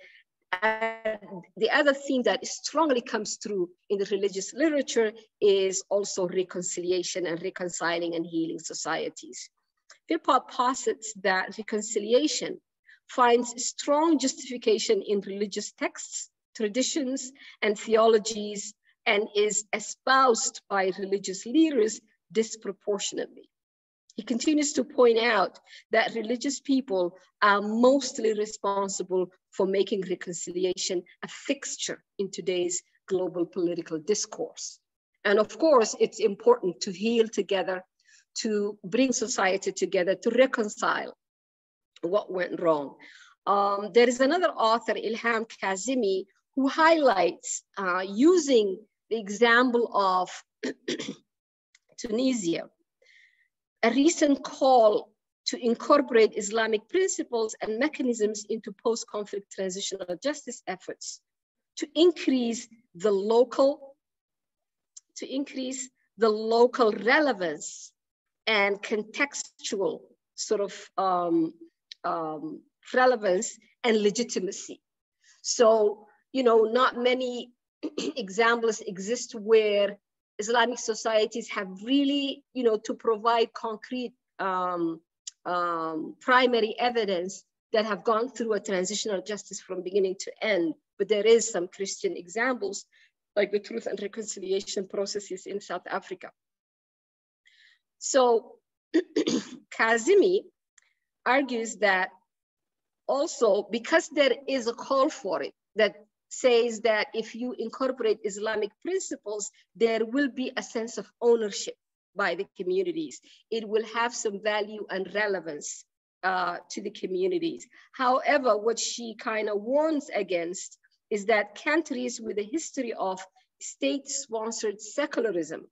The other theme that strongly comes through in the religious literature is also reconciliation and reconciling and healing societies. Philpott posits that reconciliation finds strong justification in religious texts, traditions, and theologies, and is espoused by religious leaders disproportionately. He continues to point out that religious people are mostly responsible for making reconciliation a fixture in today's global political discourse. And of course, it's important to heal together, to bring society together, to reconcile what went wrong. There is another author, Ilham Kazemi, who highlights using the example of Tunisia, a recent call to incorporate Islamic principles and mechanisms into post-conflict transitional justice efforts to increase the local relevance and contextual sort of relevance and legitimacy. So, not many examples exist where Islamic societies have really, to provide concrete primary evidence that have gone through a transitional justice from beginning to end. But there is some Christian examples, like the Truth and Reconciliation Processes in South Africa. So Kazemi argues that also because there is a call for it that says that if you incorporate Islamic principles, there will be a sense of ownership by the communities. It will have some value and relevance to the communities. However, what she kind of warns against is that countries with a history of state-sponsored secularism,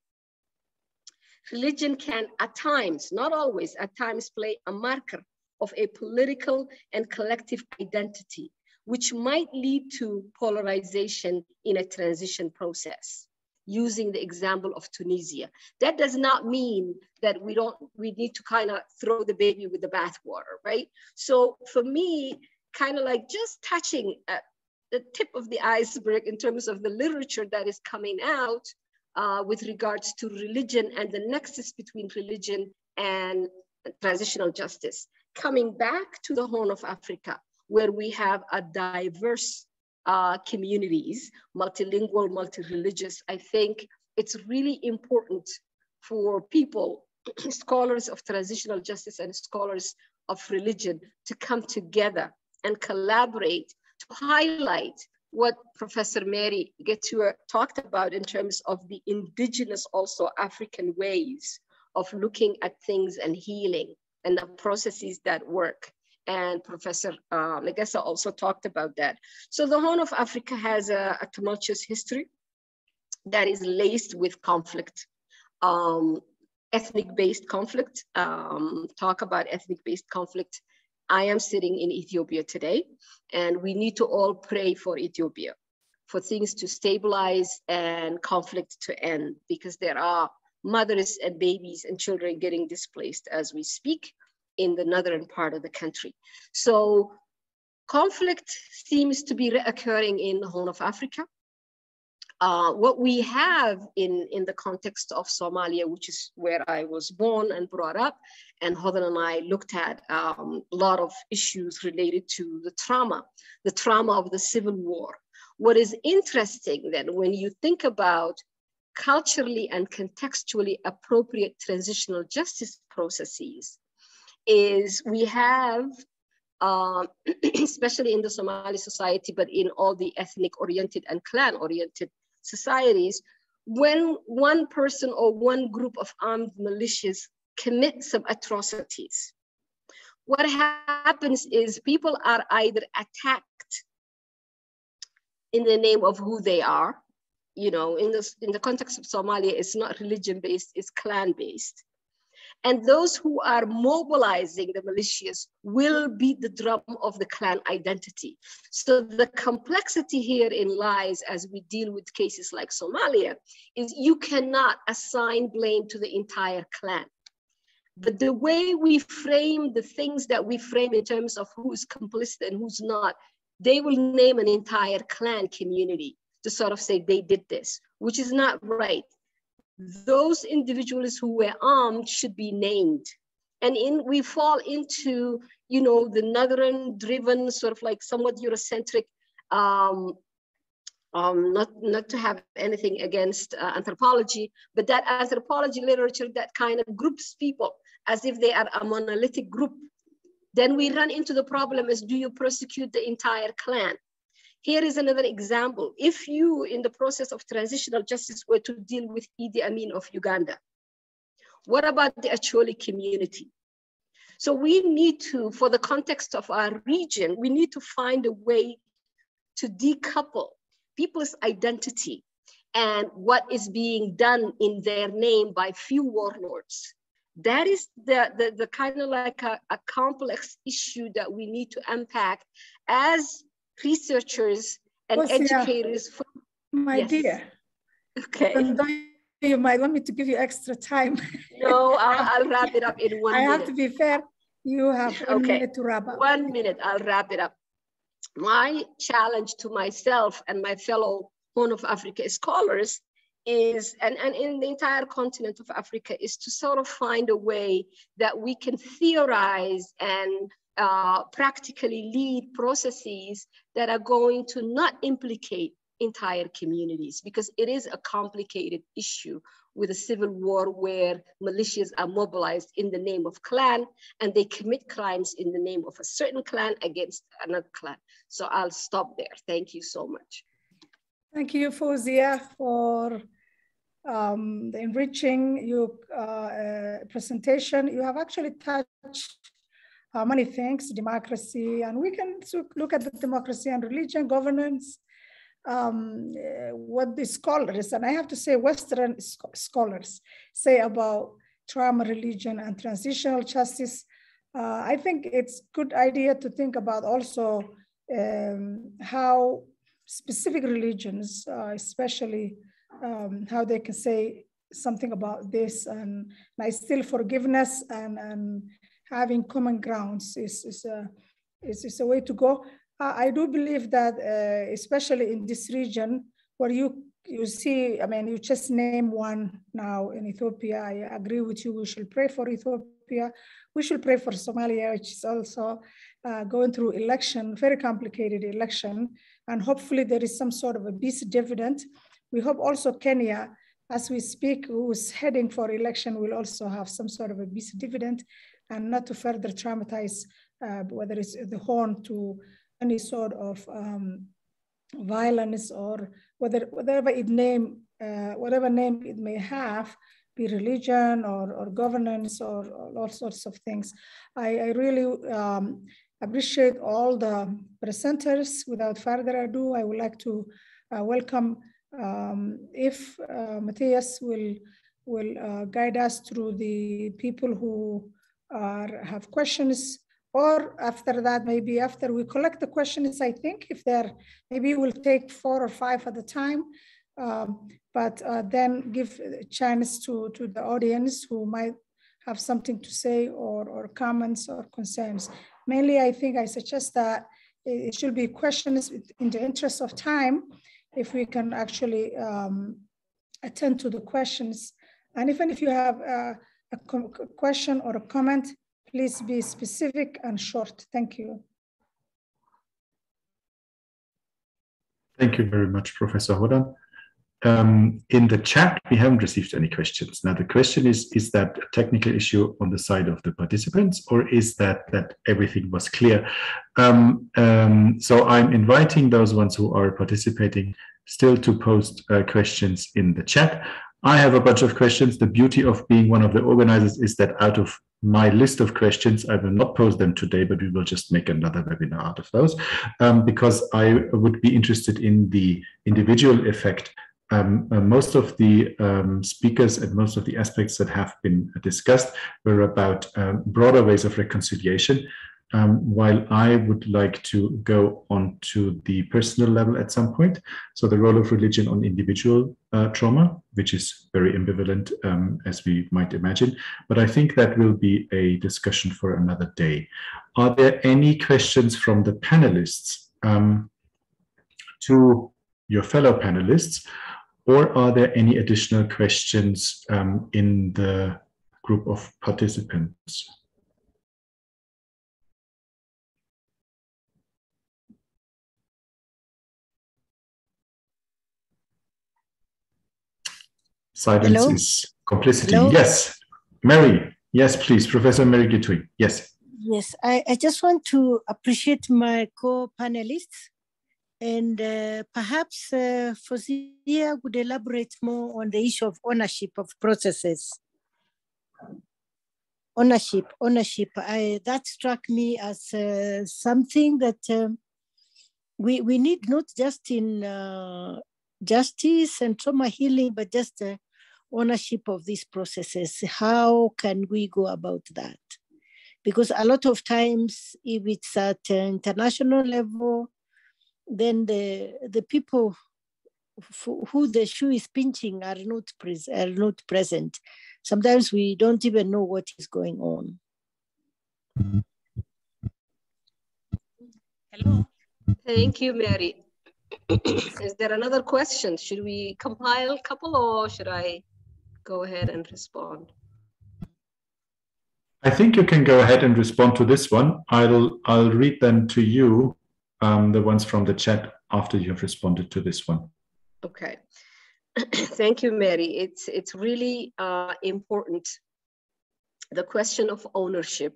religion can at times, not always, at times play a marker of a political and collective identity, which might lead to polarization in a transition process. Using the example of Tunisia. That does not mean that we need to kind of throw the baby with the bathwater, right? So for me, kind of like just touching at the tip of the iceberg in terms of the literature that is coming out with regards to religion and the nexus between religion and transitional justice. Coming back to the Horn of Africa, where we have a diverse communities, multilingual, multi-religious, I think it's really important for people, scholars of transitional justice and scholars of religion, to come together and collaborate to highlight what Professor Mary Gettua talked about in terms of the indigenous, also African ways of looking at things and healing and the processes that work. And Professor Legessa also talked about that. So the Horn of Africa has a tumultuous history that is laced with conflict, ethnic-based conflict. Talk about ethnic-based conflict. I am sitting in Ethiopia today, and we need to all pray for Ethiopia, for things to stabilize and conflict to end, because there are mothers and babies and children getting displaced as we speak in the northern part of the country. So conflict seems to be reoccurring in the Horn of Africa. What we have in the context of Somalia, which is where I was born and brought up, and Hodan and I looked at a lot of issues related to the trauma of the civil war. What is interesting then, when you think about culturally and contextually appropriate transitional justice processes, is we have, especially in the Somali society, but in all the ethnic-oriented and clan-oriented societies, when one person or one group of armed militias commit some atrocities, what happens is people are either attacked in the name of who they are. You know, in the context of Somalia, it's not religion-based, it's clan-based. And those who are mobilizing the militias will beat the drum of the clan identity. So the complexity herein lies, as we deal with cases like Somalia, is you cannot assign blame to the entire clan. But the way we frame the things that we frame in terms of who's complicit and who's not, they will name an entire clan community to sort of say they did this, which is not right. Those individuals who were armed should be named. And we fall into, you know, the northern driven, sort of like somewhat Eurocentric, not to have anything against anthropology, but that anthropology literature that kind of groups people as if they are a monolithic group. Then we run into the problem is, do you prosecute the entire clan? Here is another example. If you, in the process of transitional justice, were to deal with Idi Amin of Uganda, what about the Acholi community? So we need to, for the context of our region, we need to find a way to decouple people's identity and what is being done in their name by few warlords. That is the kind of like a complex issue that we need to unpack as researchers and educators. My dear. Okay. You might want me to give you extra time. No, I'll wrap it up in 1 minute. I have to be fair. You have 1 minute to wrap up. 1 minute, I'll wrap it up. My challenge to myself and my fellow Horn of Africa scholars is, and in the entire continent of Africa, is to sort of find a way that we can theorize and practically lead processes that are going to not implicate entire communities, because it is a complicated issue with a civil war where militias are mobilized in the name of clan and they commit crimes in the name of a certain clan against another clan. So I'll stop there. Thank you so much. Thank you, Fosia, for the enriching your presentation. You have actually touched many things, democracy, and we can look at the democracy and religion, governance, what the scholars, and I have to say Western scholars, say about trauma, religion, and transitional justice. I think it's a good idea to think about also how specific religions, especially how they can say something about this, and I still forgiveness and having common grounds is a way to go. I do believe that, especially in this region, where you see, I mean, you just name one now in Ethiopia. I agree with you. We should pray for Ethiopia. We should pray for Somalia, which is also going through election, very complicated election, and hopefully there is some sort of a peace dividend. We hope also Kenya, as we speak, who is heading for election, will also have some sort of a peace dividend, and not to further traumatize, whether it's the Horn, to any sort of violence, or whatever name it may have, be religion or governance or all sorts of things. I really appreciate all the presenters. Without further ado, I would like to welcome, if Matthias will guide us through the people who have questions, or after that, maybe after we collect the questions, I think if there, maybe we'll take 4 or 5 at a time, but then give a chance to the audience who might have something to say, or comments or concerns. Mainly, I think I suggest that it should be questions in the interest of time, if we can actually attend to the questions. And even if you have a question or a comment, please be specific and short. Thank you. Thank you very much, Professor Hodan. In the chat, we haven't received any questions. Now, the question is that a technical issue on the side of the participants, or is that everything was clear? So I'm inviting those ones who are participating still to post questions in the chat. I have a bunch of questions. The beauty of being one of the organizers is that out of my list of questions, I will not pose them today, but we will just make another webinar out of those, because I would be interested in the individual effect. Most of the speakers and most of the aspects that have been discussed were about broader ways of reconciliation, while I would like to go on to the personal level at some point. So the role of religion on individual trauma, which is very ambivalent, as we might imagine, but I think that will be a discussion for another day. Are there any questions from the panelists to your fellow panelists, or are there any additional questions in the group of participants? Silence Hello? is complicity. Hello? Yes, Mary. Yes, please, Professor Mary Gitui. Yes. Yes, I just want to appreciate my co-panelists, and perhaps Fosia would elaborate more on the issue of ownership of processes. Ownership. That struck me as something that we need, not just in justice and trauma healing, but just ownership of these processes. How can we go about that? Because a lot of times, if it's at international level, then the people who the shoe is pinching are not present. Sometimes we don't even know what is going on. Hello. Thank you, Mary. Is there another question? Should we compile a couple, or should I go ahead and respond? I think you can go ahead and respond to this one. I'll read them to you, the ones from the chat, after you've responded to this one. Okay. Thank you, Mary. It's really important, the question of ownership,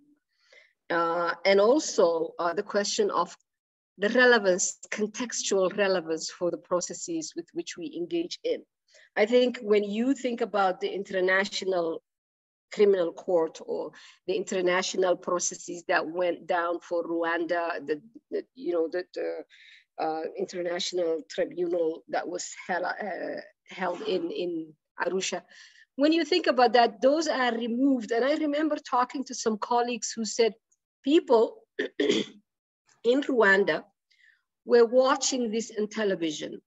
and also the question of the relevance, contextual relevance for the processes with which we engage in. I think when you think about the International Criminal Court or the international processes that went down for Rwanda, the international tribunal that was held in Arusha. When you think about that, those are removed. And I remember talking to some colleagues who said people in Rwanda were watching this on television.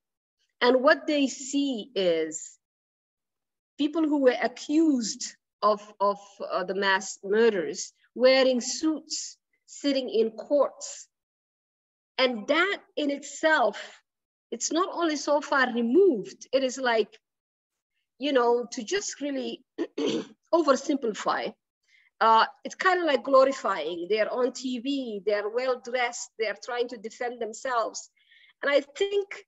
And what they see is people who were accused of the mass murders wearing suits, sitting in courts. And that in itself, it's not only so far removed, it is like, to just really oversimplify it's kind of like glorifying. They're on TV, they're well-dressed, they're trying to defend themselves. And I think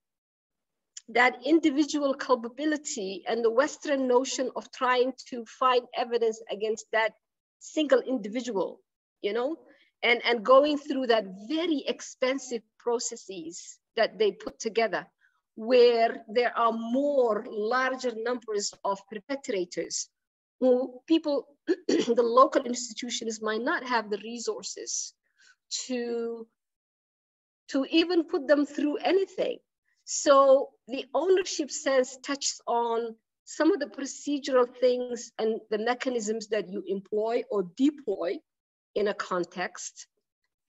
that individual culpability and the Western notion of trying to find evidence against that single individual, you know, and going through that very expensive processes that they put together, where there are more larger numbers of perpetrators who people, the local institutions might not have the resources to even put them through anything. So the ownership sense touches on some of the procedural things and the mechanisms that you employ or deploy in a context.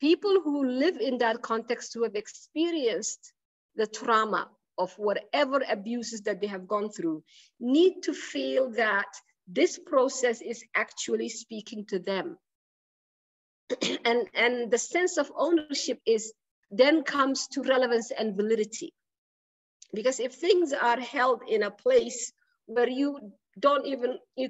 People who live in that context, who have experienced the trauma of whatever abuses that they have gone through, need to feel that this process is actually speaking to them. And the sense of ownership then comes to relevance and validity. Because if things are held in a place where you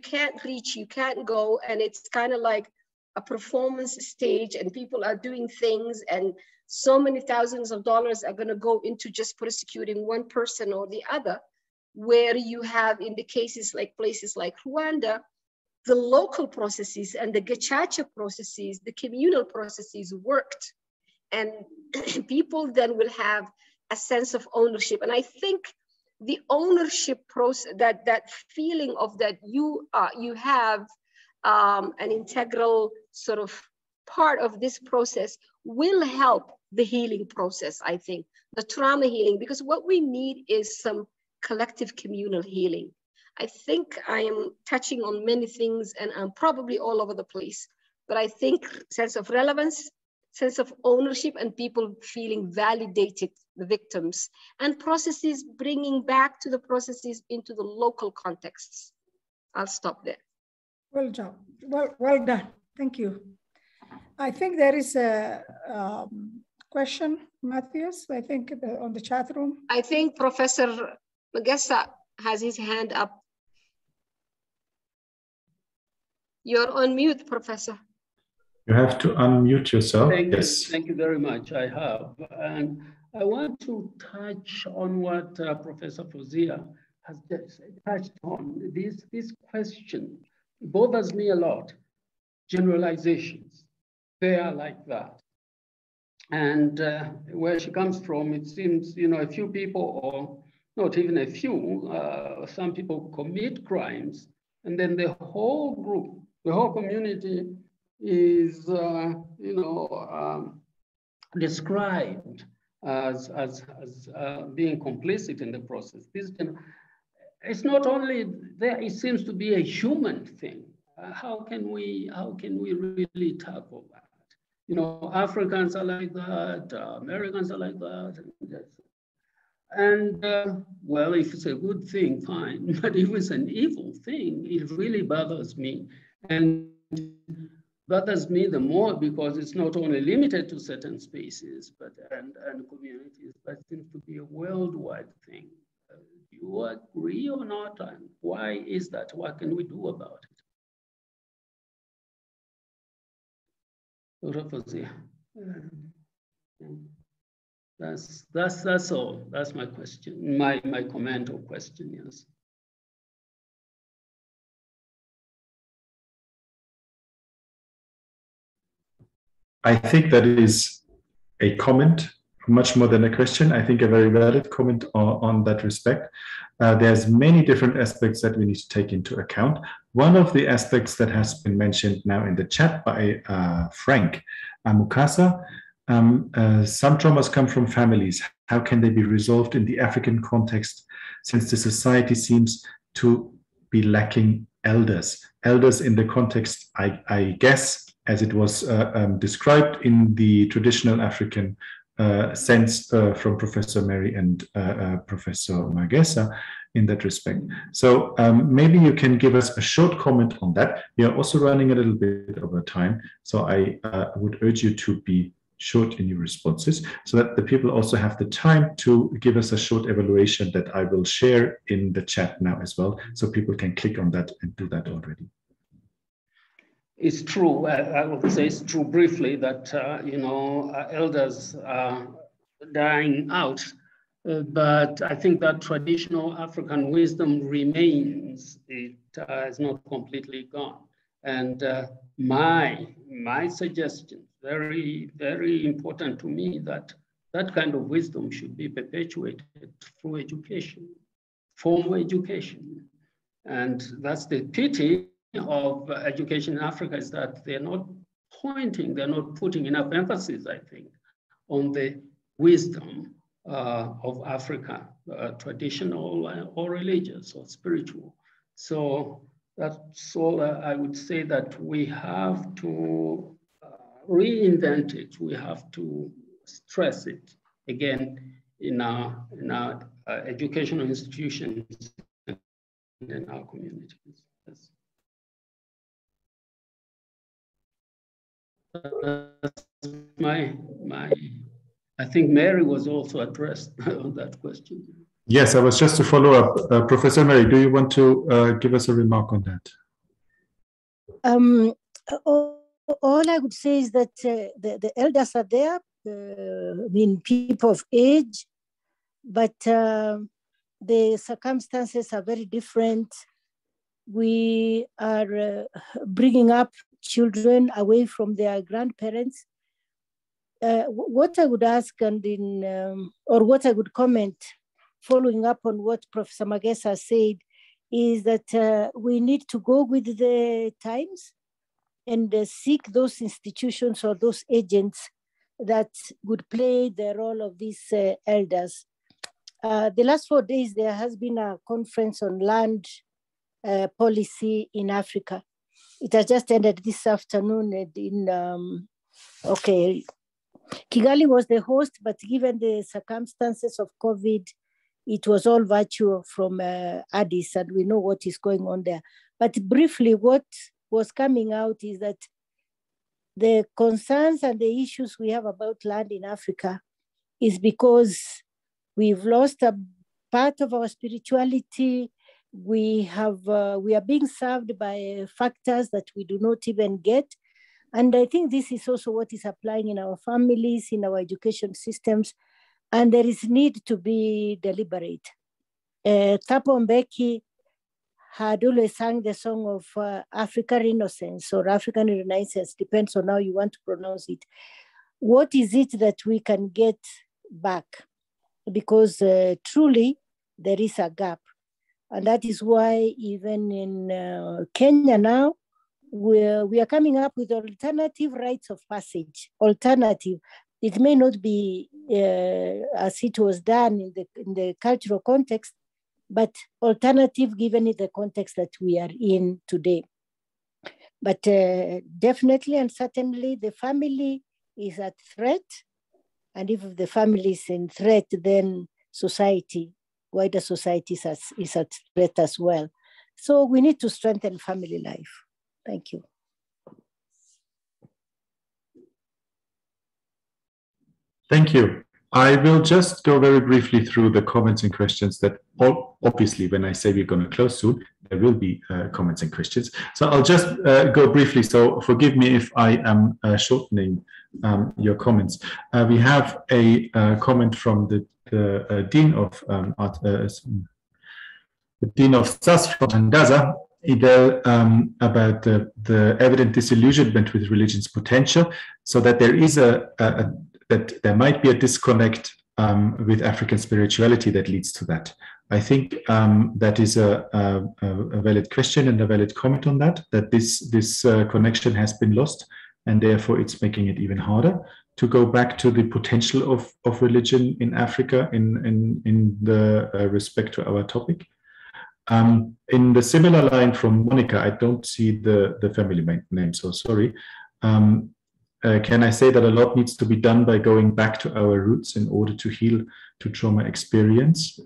can't reach, you can't go, and it's kind of like a performance stage and people are doing things and so many thousands of dollars are going to go into just prosecuting one person or the other, where you have in the cases like places like Rwanda, the local processes and the gacaca processes, the communal processes worked. And people then will have a sense of ownership. And I think the ownership process, that feeling of that you have an integral sort of part of this process will help the healing process, I think, the trauma healing, because what we need is some collective communal healing. I think I am touching on many things and I'm probably all over the place, but I think sense of relevance, sense of ownership, and people feeling validated, the victims, and processes bringing back to the processes into the local contexts. I'll stop there. Well done. Well done. Thank you. I think there is a question, Matthias, I think on the chat room. I think Professor Magessa has his hand up. You're on mute, Professor. You have to unmute yourself. Thank you very much. I have. And I want to touch on what Professor Fosia has just touched on. This question bothers me a lot. Generalizations, they are like that. And where she comes from, it seems, a few people, or not even a few, some people commit crimes, and then the whole group, the whole community is, described as being complicit in the process. It's not only there; it seems to be a human thing. How can we really tackle that? Africans are like that, Americans are like that, and well, if it's a good thing, fine. But if it's an evil thing, it really bothers me, and bothers me the more because it's not only limited to certain spaces, and communities, but seems to be a worldwide thing. Do you agree or not? And why is that? What can we do about it? That's all. That's my question. My comment or question, yes. I think that is a comment, much more than a question. I think a very valid comment on that respect. There's many different aspects that we need to take into account. One of the aspects that has been mentioned now in the chat by Frank Mukasa, some traumas come from families. How can they be resolved in the African context, since the society seems to be lacking elders? Elders in the context, I guess, as it was described in the traditional African sense from Professor Mary and Professor Magessa in that respect. So maybe you can give us a short comment on that. We are also running a little bit over time, so I would urge you to be short in your responses so that the people also have the time to give us a short evaluation that I will share in the chat now as well, so people can click on that and do that already. it's true. I would say it's true briefly that elders are dying out, but I think that traditional African wisdom remains. It is not completely gone. And my suggestion, very, very important to me, that kind of wisdom should be perpetuated through education, formal education. And that's the pity of education in Africa, is that they're not putting enough emphasis, I think, on the wisdom of Africa, traditional or religious or spiritual. So that's all I would say, that we have to reinvent it. We have to stress it again in our educational institutions and in our communities. Yes. I think Mary was also addressed on that question. Yes, I was just to follow up. Professor Mary, do you want to give us a remark on that? All I would say is that the elders are there, people of age, but the circumstances are very different. We are bringing up children away from their grandparents. What I would ask or what I would comment, following up on what Professor Magesa said, is that we need to go with the times and seek those institutions or those agents that would play the role of these elders. The last 4 days, there has been a conference on land policy in Africa. It has just ended this afternoon Kigali was the host, but given the circumstances of COVID, it was all virtual from IRDIS, and we know what is going on there. But briefly, what was coming out is that the concerns and the issues we have about land in Africa is because we've lost a part of our spirituality. We are being served by factors that we do not even get. And I think this is also what is applying in our families, in our education systems, and there is need to be deliberate. Thabo Mbeki had always sung the song of African Innocence or African Renaissance, depends on how you want to pronounce it. What is it that we can get back? Because truly there is a gap. And that is why even in Kenya now, we are coming up with alternative rites of passage. Alternative. It may not be as it was done in the cultural context, but alternative given in the context that we are in today. But definitely and certainly the family is at threat. And if the family is in threat, then society, wider society is at threat as well. So we need to strengthen family life. Thank you. Thank you. I will just go very briefly through the comments and questions that obviously when I say we're going to close soon, there will be comments and questions. So I'll just go briefly. So forgive me if I am shortening your comments. We have a comment from the Dean of SASS from Tangaza about the evident disillusionment with religion's potential, so that there is that there might be a disconnect with African spirituality that leads to that. I think that is a valid question and a valid comment on that this connection has been lost, and therefore it's making it even harder to go back to the potential of religion in Africa in the respect to our topic. In the similar line from Monica, I don't see the family name, so sorry. Can I say that a lot needs to be done by going back to our roots in order to heal to trauma experience?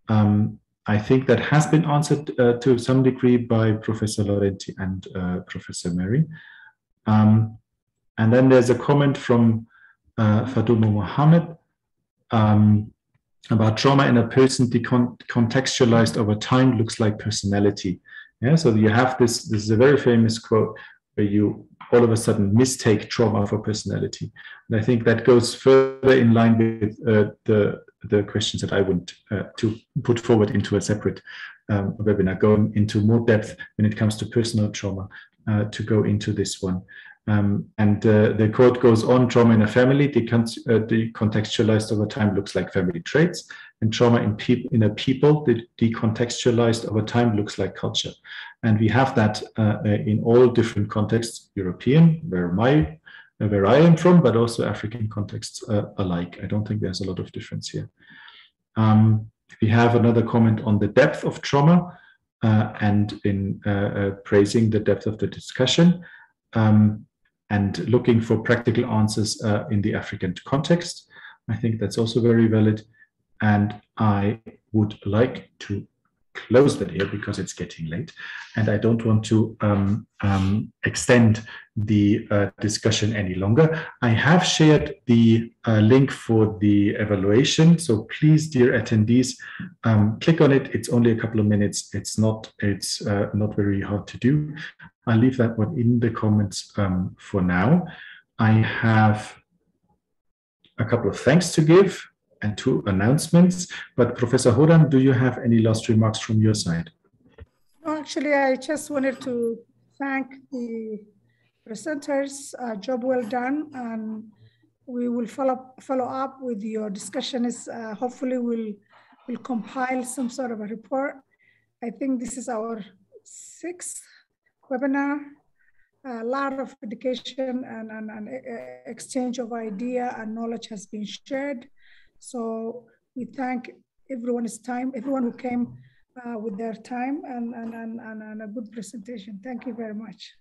I think that has been answered to some degree by Professor Laurenti and Professor Mary. And then there's a comment from Fadumo Mohammed about trauma in a person decontextualized over time looks like personality. Yeah, so you have this is a very famous quote. where you all of a sudden mistake trauma for personality. And I think that goes further in line with the questions that I want to put forward into a separate webinar, going into more depth when it comes to personal trauma, to go into this one. And the quote goes on: trauma in a family decontextualized over time looks like family traits, and trauma in a people decontextualized over time looks like culture. And we have that in all different contexts, European, where I am from, but also African contexts alike. I don't think there's a lot of difference here. We have another comment on the depth of trauma and in praising the depth of the discussion. And looking for practical answers in the African context. I think that's also very valid. And I would like to close that here because it's getting late. And I don't want to extend the discussion any longer. I have shared the link for the evaluation. So please, dear attendees, click on it. It's only a couple of minutes. It's not very hard to do. I'll leave that one in the comments for now. I have a couple of thanks to give and 2 announcements, but Professor Hodan, do you have any last remarks from your side? No, actually, I just wanted to thank the presenters, job well done, and we will follow up with your discussions. Hopefully we'll compile some sort of a report. I think this is our 6th webinar. A lot of education and exchange of idea and knowledge has been shared. So we thank everyone's time, everyone who came with their time and a good presentation. Thank you very much.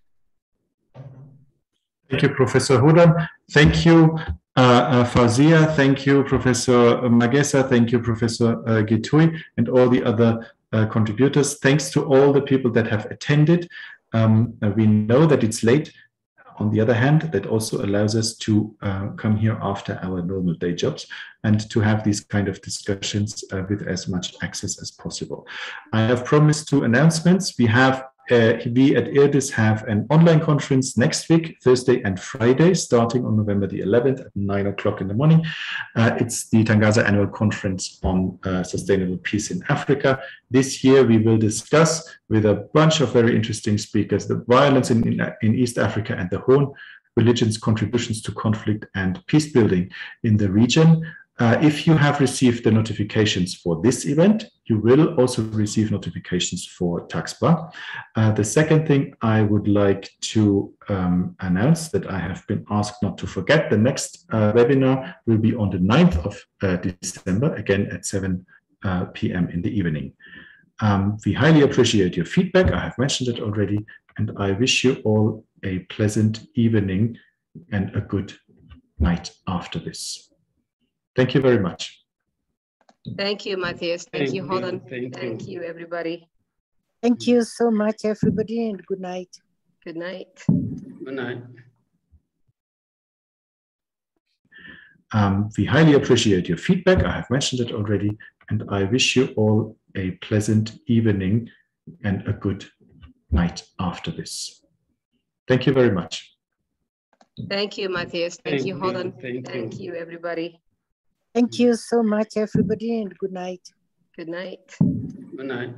Thank you, Professor Hodan. Thank you, Fosia. Thank you, Professor Magesa. Thank you, Professor Gitui, and all the other contributors. Thanks to all the people that have attended. We know that it's late. On the other hand, that also allows us to come here after our normal day jobs and to have these kind of discussions with as much access as possible. I have promised 2 announcements. We at IRDIS have an online conference next week, Thursday and Friday, starting on November the 11th at 9 o'clock in the morning. It's the Tangaza Annual Conference on Sustainable Peace in Africa. This year, we will discuss with a bunch of very interesting speakers the violence in East Africa and the Horn, religion's contributions to conflict and peace building in the region. If you have received the notifications for this event, you will also receive notifications for TAXPA. The second thing I would like to announce that I have been asked not to forget, the next webinar will be on the 9th of December, again at 7 p.m. in the evening. We highly appreciate your feedback. I have mentioned it already, and I wish you all a pleasant evening and a good night after this. Thank you very much. Thank you, Matthias. Thank you, Hodan. Thank you, everybody. Thank you so much, everybody, and good night. Good night. Good night. We highly appreciate your feedback. I have mentioned it already, and I wish you all a pleasant evening and a good night after this. Thank you very much. Thank you, Matthias. Thank you, Hodan. Thank you, everybody. Thank you so much, everybody, and good night. Good night. Good night.